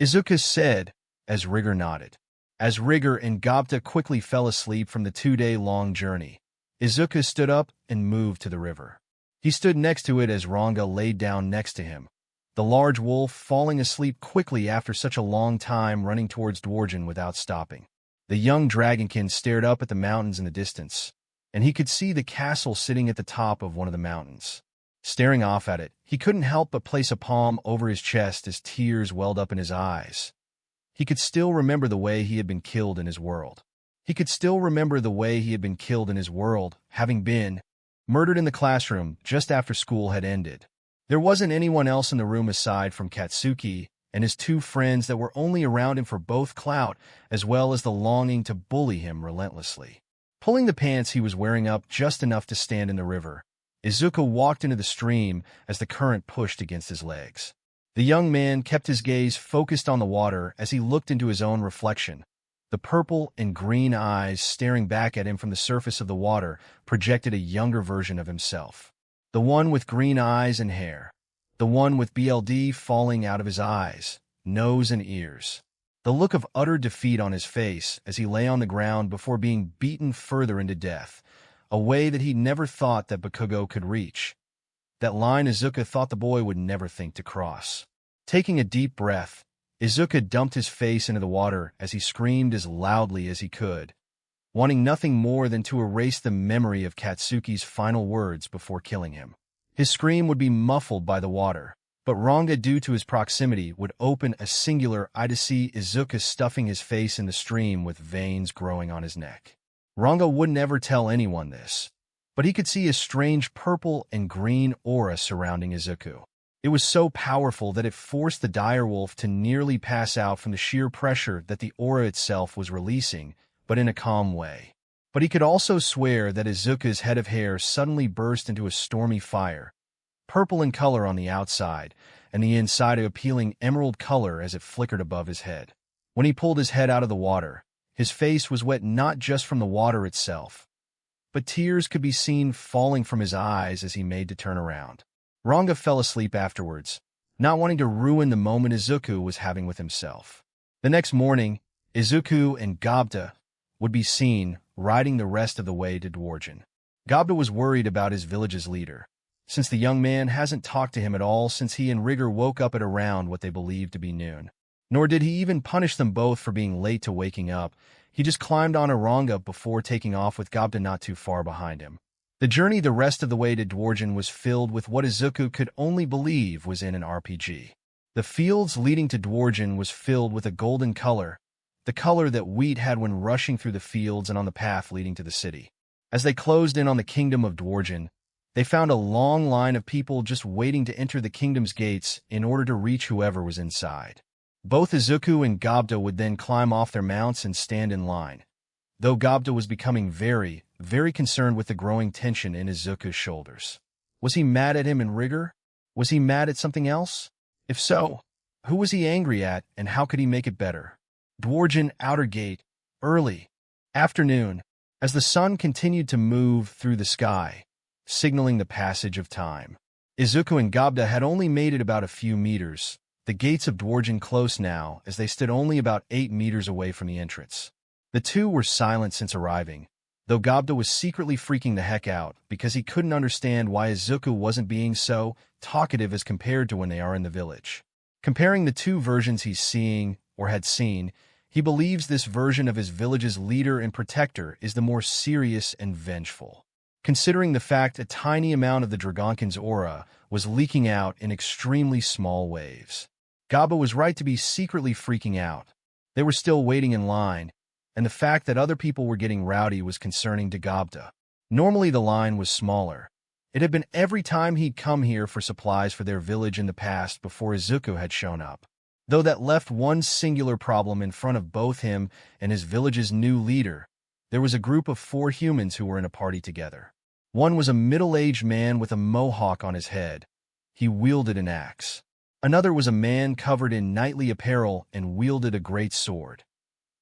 Izuku said, as Rigor nodded. As Rigor and Gobta quickly fell asleep from the 2-day-long journey, Izuku stood up and moved to the river. He stood next to it as Ranga laid down next to him, the large wolf falling asleep quickly after such a long time running towards Dwargen without stopping. The young Dragonkin stared up at the mountains in the distance, and he could see the castle sitting at the top of one of the mountains. Staring off at it, he couldn't help but place a palm over his chest as tears welled up in his eyes. He could still remember the way he had been killed in his world. Having been murdered in the classroom just after school had ended. There wasn't anyone else in the room aside from Katsuki and his 2 friends that were only around him for both clout as well as the longing to bully him relentlessly. Pulling the pants he was wearing up just enough to stand in the river, Izuku walked into the stream as the current pushed against his legs. The young man kept his gaze focused on the water as he looked into his own reflection. The purple and green eyes staring back at him from the surface of the water projected a younger version of himself. The one with green eyes and hair. The one with BLD falling out of his eyes, nose and ears. The look of utter defeat on his face as he lay on the ground before being beaten further into death, a way that he never thought that Bakugo could reach. That line Izuku thought the boy would never think to cross. Taking a deep breath, Izuku dumped his face into the water as he screamed as loudly as he could, wanting nothing more than to erase the memory of Katsuki's final words before killing him. His scream would be muffled by the water, but Ranga, due to his proximity, would open a singular eye to see Izuku stuffing his face in the stream with veins growing on his neck. Ranga would never tell anyone this, but he could see a strange purple and green aura surrounding Izuku. It was so powerful that it forced the direwolf to nearly pass out from the sheer pressure that the aura itself was releasing, but in a calm way. But he could also swear that Izuku's head of hair suddenly burst into a stormy fire, purple in color on the outside, and the inside a appealing emerald color as it flickered above his head. When he pulled his head out of the water, his face was wet not just from the water itself, but tears could be seen falling from his eyes as he made to turn around. Ranga fell asleep afterwards, not wanting to ruin the moment Izuku was having with himself. The next morning, Izuku and Gobta would be seen riding the rest of the way to Dwargen. Gobta was worried about his village's leader, since the young man hasn't talked to him at all since he and Rigor woke up at around what they believed to be noon. Nor did he even punish them both for being late to waking up. He just climbed on a Ranga before taking off with Gobta not too far behind him. The journey the rest of the way to Dwargen was filled with what Izuku could only believe was in an RPG. The fields leading to Dwargen was filled with a golden color, the color that wheat had when rushing through the fields and on the path leading to the city. As they closed in on the kingdom of Dwargen, they found a long line of people just waiting to enter the kingdom's gates in order to reach whoever was inside. Both Izuku and Gobta would then climb off their mounts and stand in line, though Gobta was becoming very, very concerned with the growing tension in Izuku's shoulders. Was he mad at him in Rigor? Was he mad at something else? If so, who was he angry at and how could he make it better? Dwargen Outer Gate, early afternoon, as the sun continued to move through the sky, signaling the passage of time. Izuku and Gobta had only made it about a few meters, the gates of Dwargen close now as they stood only about 8 meters away from the entrance. The two were silent since arriving, though Gobta was secretly freaking the heck out because he couldn't understand why Izuku wasn't being so talkative as compared to when they are in the village. Comparing the two versions he's seeing, or had seen, He believes this version of his village's leader and protector is the more serious and vengeful. Considering the fact a tiny amount of the Dragonkin's aura was leaking out in extremely small waves. Gaba was right to be secretly freaking out. They were still waiting in line, and the fact that other people were getting rowdy was concerning to Gabda. Normally the line was smaller. It had been every time he'd come here for supplies for their village in the past before Izuku had shown up. Though that left one singular problem in front of both him and his village's new leader, there was a group of 4 humans who were in a party together. One was a middle-aged man with a mohawk on his head. He wielded an axe. Another was a man covered in knightly apparel and wielded a great sword.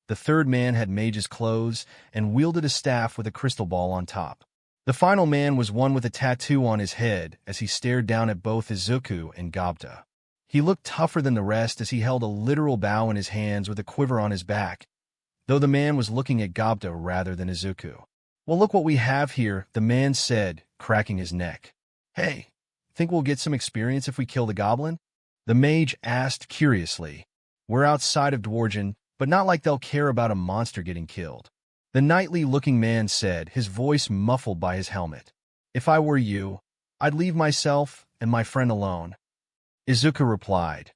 The third man had mage's clothes and wielded a staff with a crystal ball on top. The final man was one with a tattoo on his head as he stared down at both Izuku and Gabda. He looked tougher than the rest as he held a literal bow in his hands with a quiver on his back, though the man was looking at Gabda rather than Izuku. "Well, look what we have here," the man said, cracking his neck. "Hey, think we'll get some experience if we kill the goblin?" The mage asked curiously. "We're outside of Dwargen, but not like they'll care about a monster getting killed." The knightly-looking man said, his voice muffled by his helmet. "If I were you, I'd leave myself and my friend alone." Izuku replied,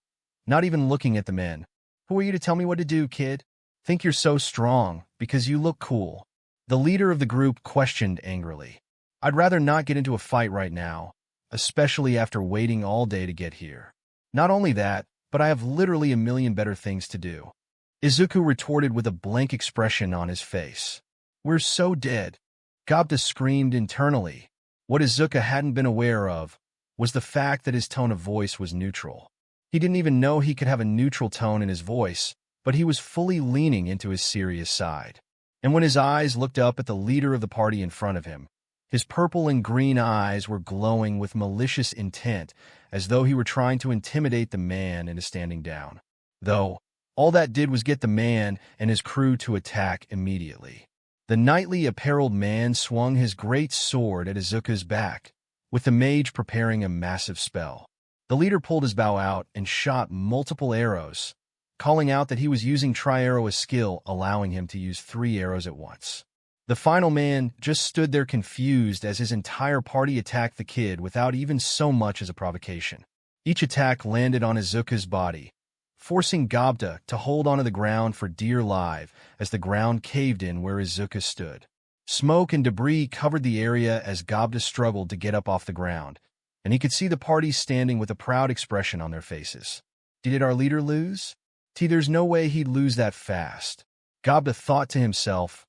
not even looking at the men. "Who are you to tell me what to do, kid? Think you're so strong because you look cool." The leader of the group questioned angrily. "I'd rather not get into a fight right now, especially after waiting all day to get here. Not only that, but I have literally a million better things to do." Izuku retorted with a blank expression on his face. "We're so dead." Gabda screamed internally. What Izuku hadn't been aware of was the fact that his tone of voice was neutral. He didn't even know he could have a neutral tone in his voice, but he was fully leaning into his serious side. And when his eyes looked up at the leader of the party in front of him, his purple and green eyes were glowing with malicious intent, as though he were trying to intimidate the man into standing down. Though, all that did was get the man and his crew to attack immediately. The knightly apparelled man swung his great sword at Izuku's back, with the mage preparing a massive spell. The leader pulled his bow out and shot multiple arrows, calling out that he was using tri-arrow as skill, allowing him to use 3 arrows at once. The final man just stood there confused as his entire party attacked the kid without even so much as a provocation. Each attack landed on Izuku's body, forcing Gabda to hold onto the ground for dear life as the ground caved in where Izuku stood. Smoke and debris covered the area as Gabda struggled to get up off the ground, and he could see the party standing with a proud expression on their faces. Did our leader lose? There's no way he'd lose that fast, Gabda thought to himself,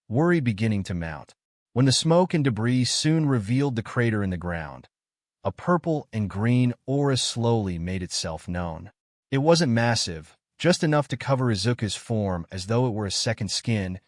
worry beginning to mount. When the smoke and debris soon revealed the crater in the ground, a purple and green aura slowly made itself known. It wasn't massive, just enough to cover Izuku's form as though it were a second skin.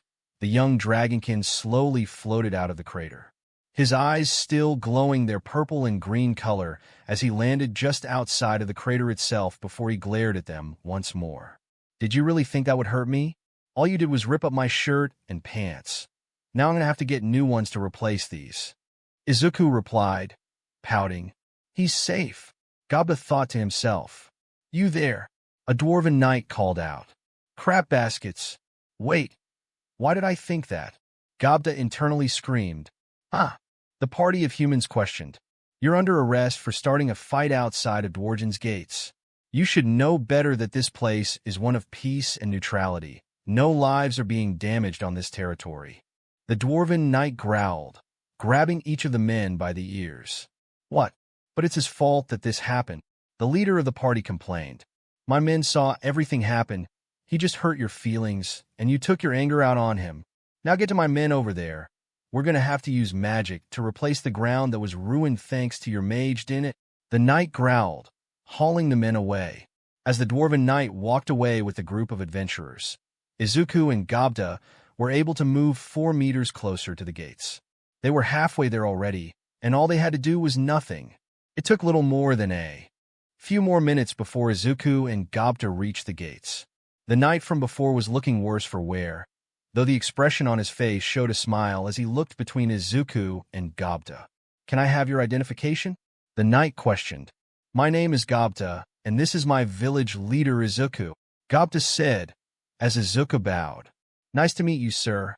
The young Dragonkin slowly floated out of the crater, his eyes still glowing their purple and green color as he landed just outside of the crater itself before he glared at them once more. "Did you really think that would hurt me? All you did was rip up my shirt and pants. Now I'm going to have to get new ones to replace these." Izuku replied, pouting. "He's safe," Gabda thought to himself. "You there," a dwarven knight called out. "Crap baskets. Wait, why did I think that?" Gabda internally screamed. "Ah!" The party of humans questioned. "You're under arrest for starting a fight outside of Dwargen's gates. You should know better that this place is one of peace and neutrality. No lives are being damaged on this territory." The dwarven knight growled, grabbing each of the men by the ears. "What? But it's his fault that this happened," the leader of the party complained. "My men saw everything happen. He just hurt your feelings, and you took your anger out on him. Now get to my men over there. We're going to have to use magic to replace the ground that was ruined thanks to your mage, didn't it?" The knight growled, hauling the men away. As the dwarven knight walked away with the group of adventurers, Izuku and Gabda were able to move 4 meters closer to the gates. They were halfway there already, and all they had to do was nothing. It took little more than a few more minutes before Izuku and Gabda reached the gates. The knight from before was looking worse for wear, though the expression on his face showed a smile as he looked between Izuku and Gabda. "Can I have your identification?" the knight questioned. "My name is Gabda, and this is my village leader Izuku," Gabda said, as Izuku bowed. Nice to meet you, sir,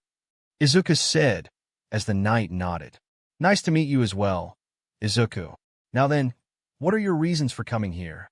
Izuku said, as the knight nodded. Nice to meet you as well, Izuku. Now then, what are your reasons for coming here?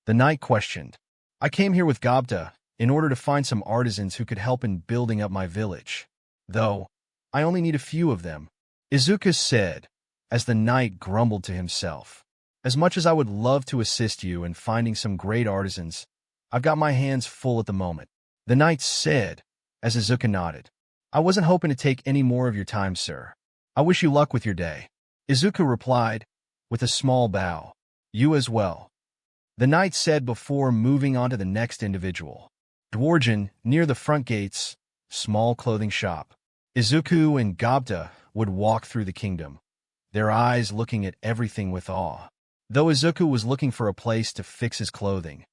The knight questioned. I came here with Gobta in order to find some artisans who could help in building up my village. Though, I only need a few of them, Izuku said, as the knight grumbled to himself. As much as I would love to assist you in finding some great artisans, I've got my hands full at the moment. The knight said, as Izuku nodded. I wasn't hoping to take any more of your time, sir. I wish you luck with your day. Izuku replied, with a small bow. You as well, the knight said before moving on to the next individual. Dragonkin, near the front gates, small clothing shop. Izuku and Gobta would walk through the kingdom, their eyes looking at everything with awe. Though Izuku was looking for a place to fix his clothing,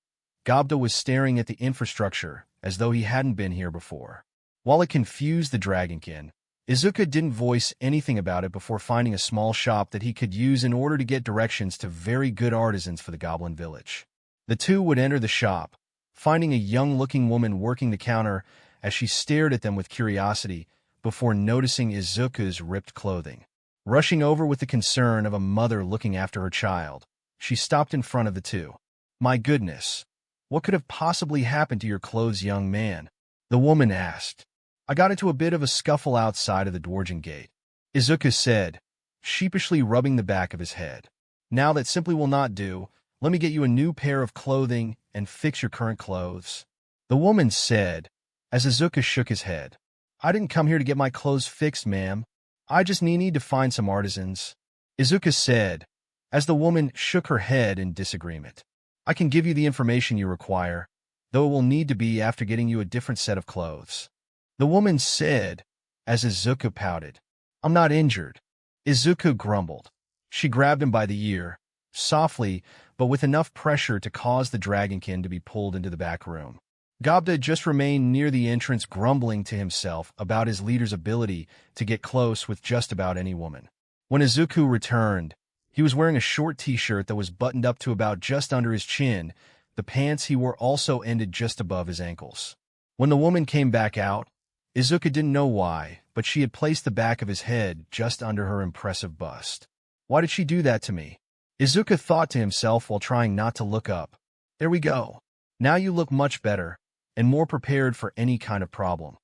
Gobta was staring at the infrastructure as though he hadn't been here before. While it confused the Dragonkin, Izuku didn't voice anything about it before finding a small shop that he could use in order to get directions to very good artisans for the Goblin Village. The two would enter the shop, finding a young-looking woman working the counter as she stared at them with curiosity before noticing Izuku's ripped clothing. Rushing over with the concern of a mother looking after her child, she stopped in front of the two. My goodness, what could have possibly happened to your clothes, young man? The woman asked. I got into a bit of a scuffle outside of the Dragonkin gate, Izuku said, sheepishly rubbing the back of his head. Now that simply will not do. Let me get you a new pair of clothing and fix your current clothes, the woman said, as Izuku shook his head. I didn't come here to get my clothes fixed, ma'am. I just need to find some artisans, Izuku said, as the woman shook her head in disagreement. I can give you the information you require, though it will need to be after getting you a different set of clothes, the woman said, as Izuku pouted. I'm not injured, Izuku grumbled. She grabbed him by the ear, softly, but with enough pressure to cause the Dragonkin to be pulled into the back room. Gobta just remained near the entrance, grumbling to himself about his leader's ability to get close with just about any woman. When Izuku returned, he was wearing a short t-shirt that was buttoned up to about just under his chin. The pants he wore also ended just above his ankles. When the woman came back out, Izuku didn't know why, but she had placed the back of his head just under her impressive bust. Why did she do that to me? Izuku thought to himself while trying not to look up. There we go. Now you look much better and more prepared for any kind of problem,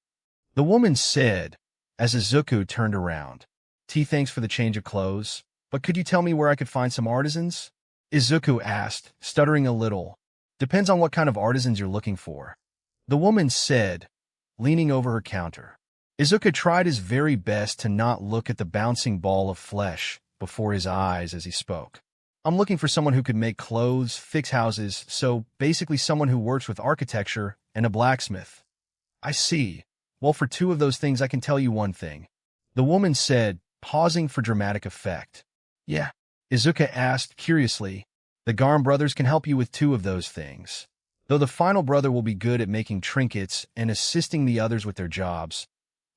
the woman said, as Izuku turned around. Thanks for the change of clothes, but could you tell me where I could find some artisans? Izuku asked, stuttering a little. Depends on what kind of artisans you're looking for, the woman said, leaning over her counter. Izuku tried his very best to not look at the bouncing ball of flesh before his eyes as he spoke. I'm looking for someone who could make clothes, fix houses, so basically someone who works with architecture and a blacksmith. I see. Well, for two of those things I can tell you one thing, the woman said, pausing for dramatic effect. Yeah, Izuku asked curiously. The Garm brothers can help you with two of those things, though the final brother will be good at making trinkets and assisting the others with their jobs.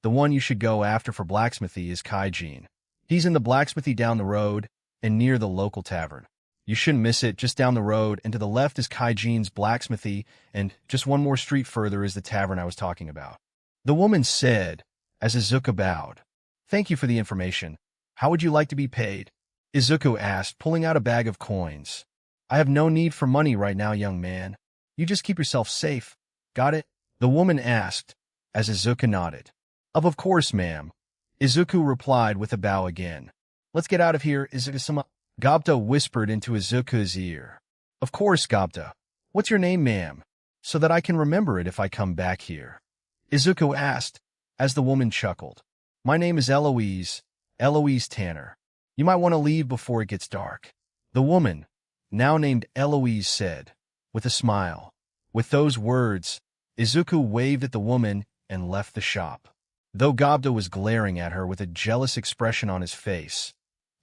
The one you should go after for blacksmithy is Kaijin. He's in the blacksmithy down the road and near the local tavern. You shouldn't miss it. Just down the road and to the left is Kaijin's blacksmithy, and just one more street further is the tavern I was talking about, the woman said, as Izuku bowed. Thank you for the information. How would you like to be paid? Izuku asked, pulling out a bag of coins. I have no need for money right now, young man. You just keep yourself safe. Got it? The woman asked, as Izuku nodded. Of course, ma'am, Izuku replied with a bow again. Let's get out of here, Izuku-sama, Gobta whispered into Izuku's ear. Of course, Gobta. What's your name, ma'am? So that I can remember it if I come back here, Izuku asked, as the woman chuckled. My name is Eloise Tanner. You might want to leave before it gets dark, the woman, now named Eloise, said, with a smile. With those words, Izuku waved at the woman and left the shop. Though Gobta was glaring at her with a jealous expression on his face,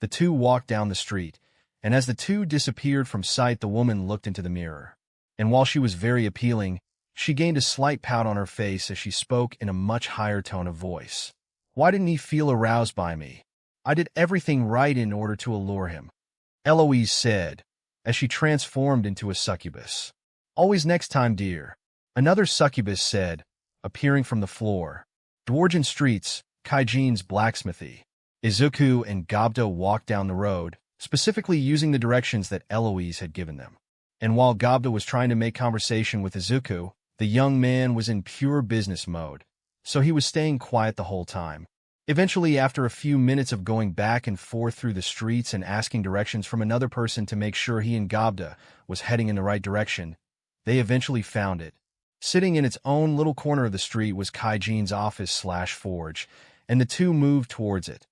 the two walked down the street, and as the two disappeared from sight, the woman looked into the mirror. And while she was very appealing, she gained a slight pout on her face as she spoke in a much higher tone of voice. Why didn't he feel aroused by me? I did everything right in order to allure him, Eloise said, as she transformed into a succubus. Always next time, dear, Another succubus said, appearing from the floor. Dwargen streets, Kaijin's blacksmithy. Izuku and Gobdo walked down the road, specifically using the directions that Eloise had given them. And while Gobdo was trying to make conversation with Izuku, the young man was in pure business mode, so he was staying quiet the whole time. Eventually, after a few minutes of going back and forth through the streets and asking directions from another person to make sure he and Gobda was heading in the right direction, they eventually found it. Sitting in its own little corner of the street was Kaijin's office/forge, and the two moved towards it,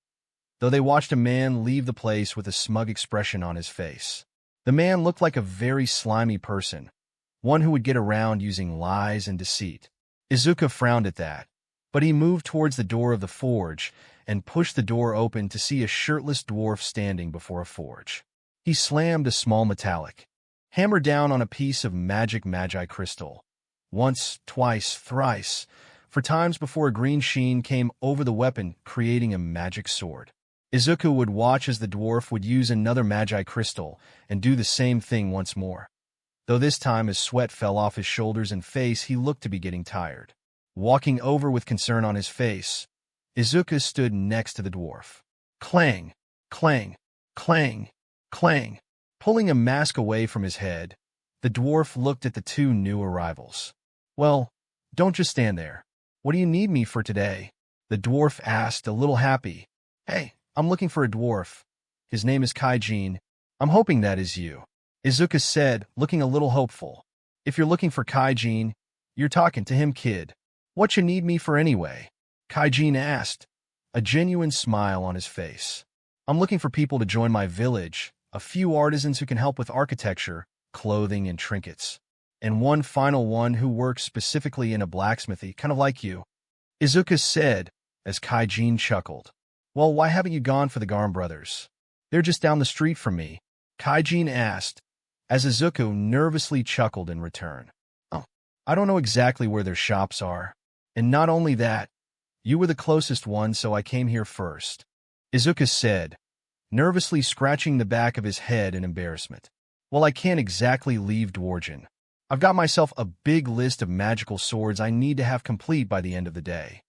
though they watched a man leave the place with a smug expression on his face. The man looked like a very slimy person, one who would get around using lies and deceit. Izuku frowned at that, but he moved towards the door of the forge and pushed the door open to see a shirtless dwarf standing before a forge. He slammed a small metallic hammer down on a piece of magi crystal. Once, twice, thrice, for times before a green sheen came over the weapon, creating a magic sword. Izuku would watch as the dwarf would use another magi crystal and do the same thing once more. Though this time as sweat fell off his shoulders and face, he looked to be getting tired. Walking over with concern on his face, Izuku stood next to the dwarf. Clang, clang, clang, clang. Pulling a mask away from his head, the dwarf looked at the two new arrivals. Well, don't just stand there. What do you need me for today? The dwarf asked, a little happy. Hey, I'm looking for a dwarf. His name is Kaijin. I'm hoping that is you. Izuku said, looking a little hopeful. If you're looking for Kaijin, you're talking to him, kid. What you need me for anyway? Kaijin asked, a genuine smile on his face. I'm looking for people to join my village, a few artisans who can help with architecture, clothing, and trinkets, and one final one who works specifically in a blacksmithy, kind of like you. Izuku said, as Kaijin chuckled. Well, why haven't you gone for the Garm brothers? They're just down the street from me, Kaijin asked, as Izuku nervously chuckled in return. Oh, I don't know exactly where their shops are. And not only that, you were the closest one, so I came here first, Izuku said, nervously scratching the back of his head in embarrassment. Well, I can't exactly leave Dwargen. I've got myself a big list of magical swords I need to have complete by the end of the day,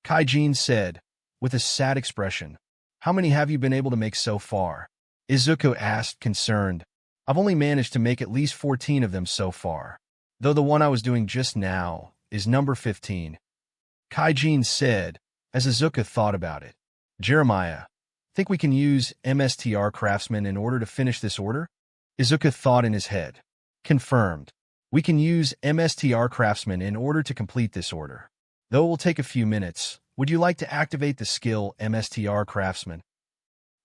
Kaijin said, with a sad expression. How many have you been able to make so far? Izuku asked, concerned. I've only managed to make at least 14 of them so far, though the one I was doing just now is number 15, Kaijin said, as Izuku thought about it. Jeremiah, think we can use MSTR Craftsman in order to finish this order? Izuku thought in his head. Confirmed. We can use MSTR Craftsman in order to complete this order. Though it will take a few minutes, would you like to activate the skill MSTR Craftsman?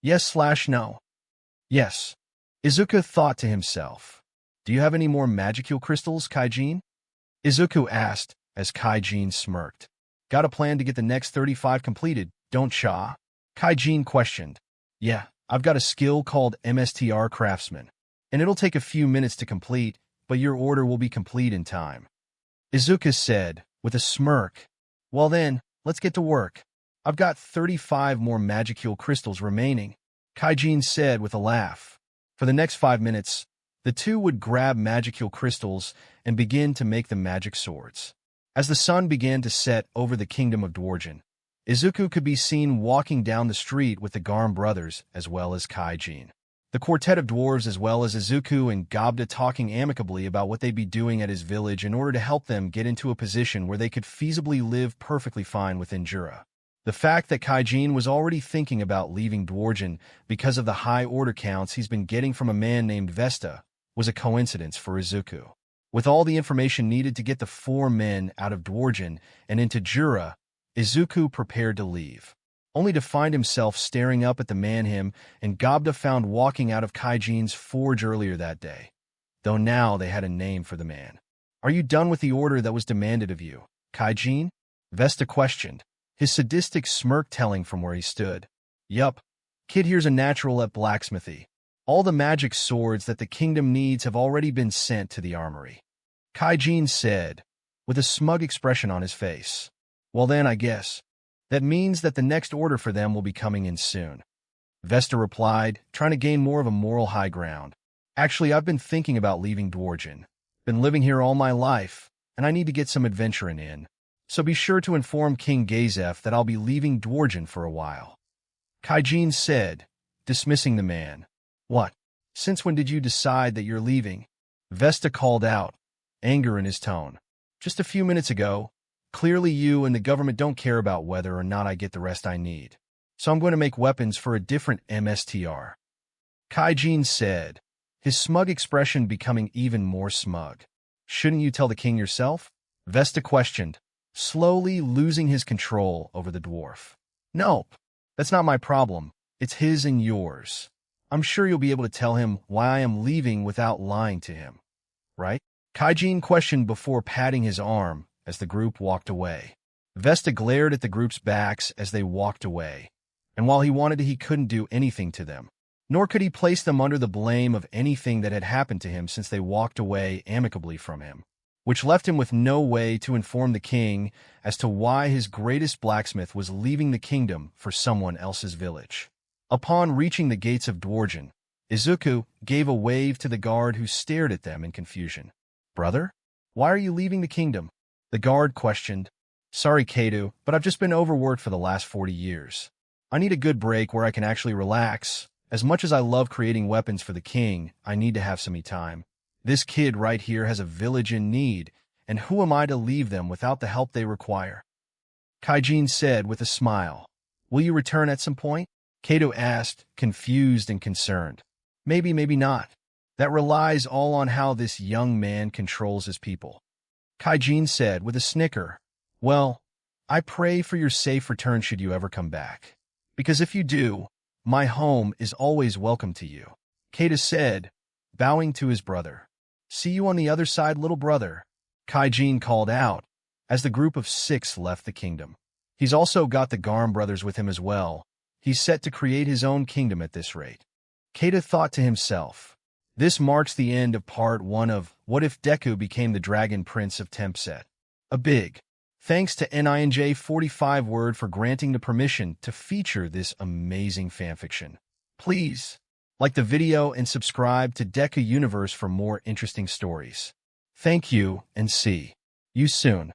Yes/no. Yes. Izuku thought to himself. Do you have any more magical crystals, Kaijin? Izuku asked, as Kaijin smirked. Got a plan to get the next 35 completed, don't ya? Kaijin questioned. Yeah, I've got a skill called MSTR Craftsman, and it'll take a few minutes to complete, but your order will be complete in time, Izuku said, with a smirk. Well then, let's get to work. I've got 35 more magical crystals remaining, Kaijin said with a laugh. For the next 5 minutes, the two would grab magical crystals and begin to make the magic swords. As the sun began to set over the kingdom of Dwargen, Izuku could be seen walking down the street with the Garm brothers as well as Kaijin. The quartet of dwarves as well as Izuku and Gobda talking amicably about what they'd be doing at his village in order to help them get into a position where they could feasibly live perfectly fine within Jura. The fact that Kaijin was already thinking about leaving Dwargen because of the high order counts he's been getting from a man named Vesta was a coincidence for Izuku. With all the information needed to get the 4 men out of Dwargen and into Jura, Izuku prepared to leave, only to find himself staring up at the man him and Gobda found walking out of Kaijin's forge earlier that day, though now they had a name for the man. Are you done with the order that was demanded of you, Kaijin? Vesta questioned, his sadistic smirk telling from where he stood. Yup, kid here's a natural at blacksmithy. All the magic swords that the kingdom needs have already been sent to the armory, Kaijin said, with a smug expression on his face. Well then, I guess. That means that the next order for them will be coming in soon, Vesta replied, trying to gain more of a moral high ground. Actually, I've been thinking about leaving Dwargen. Been living here all my life, and I need to get some adventuring in. So be sure to inform King Gazef that I'll be leaving Dwargen for a while. Kaijin said, dismissing the man. What? Since when did you decide that you're leaving? Vesta called out, anger in his tone. Just a few minutes ago. Clearly you and the government don't care about whether or not I get the rest I need. So I'm going to make weapons for a different MSTR. Kaijin said, his smug expression becoming even more smug. Shouldn't you tell the king yourself? Vesta questioned, slowly losing his control over the dwarf. Nope, that's not my problem. It's his and yours. I'm sure you'll be able to tell him why I am leaving without lying to him. Right? Kaijin questioned before patting his arm as the group walked away. Vesta glared at the group's backs as they walked away, and while he wanted to, he couldn't do anything to them. Nor could he place them under the blame of anything that had happened to him since they walked away amicably from him, which left him with no way to inform the king as to why his greatest blacksmith was leaving the kingdom for someone else's village. Upon reaching the gates of Dwargen, Izuku gave a wave to the guard who stared at them in confusion. Brother? Why are you leaving the kingdom? The guard questioned. Sorry, Kato, but I've just been overworked for the last 40 years. I need a good break where I can actually relax. As much as I love creating weapons for the king, I need to have some me-time. This kid right here has a village in need, and who am I to leave them without the help they require? Kaijin said with a smile. Will you return at some point? Kato asked, confused and concerned. Maybe, maybe not. That relies all on how this young man controls his people. Kaijin said with a snicker. Well, I pray for your safe return should you ever come back. Because if you do, my home is always welcome to you. Kato said, bowing to his brother. See you on the other side, little brother. Kaijin called out as the group of 6 left the kingdom. He's also got the Garm brothers with him as well. He's set to create his own kingdom at this rate. Kato thought to himself. This marks the end of part 1 of What If Deku Became the Dragon Prince of Tempset. A big thanks to NINJ45 Word for granting the permission to feature this amazing fanfiction. Please like the video and subscribe to Deku Universe for more interesting stories. Thank you and see you soon.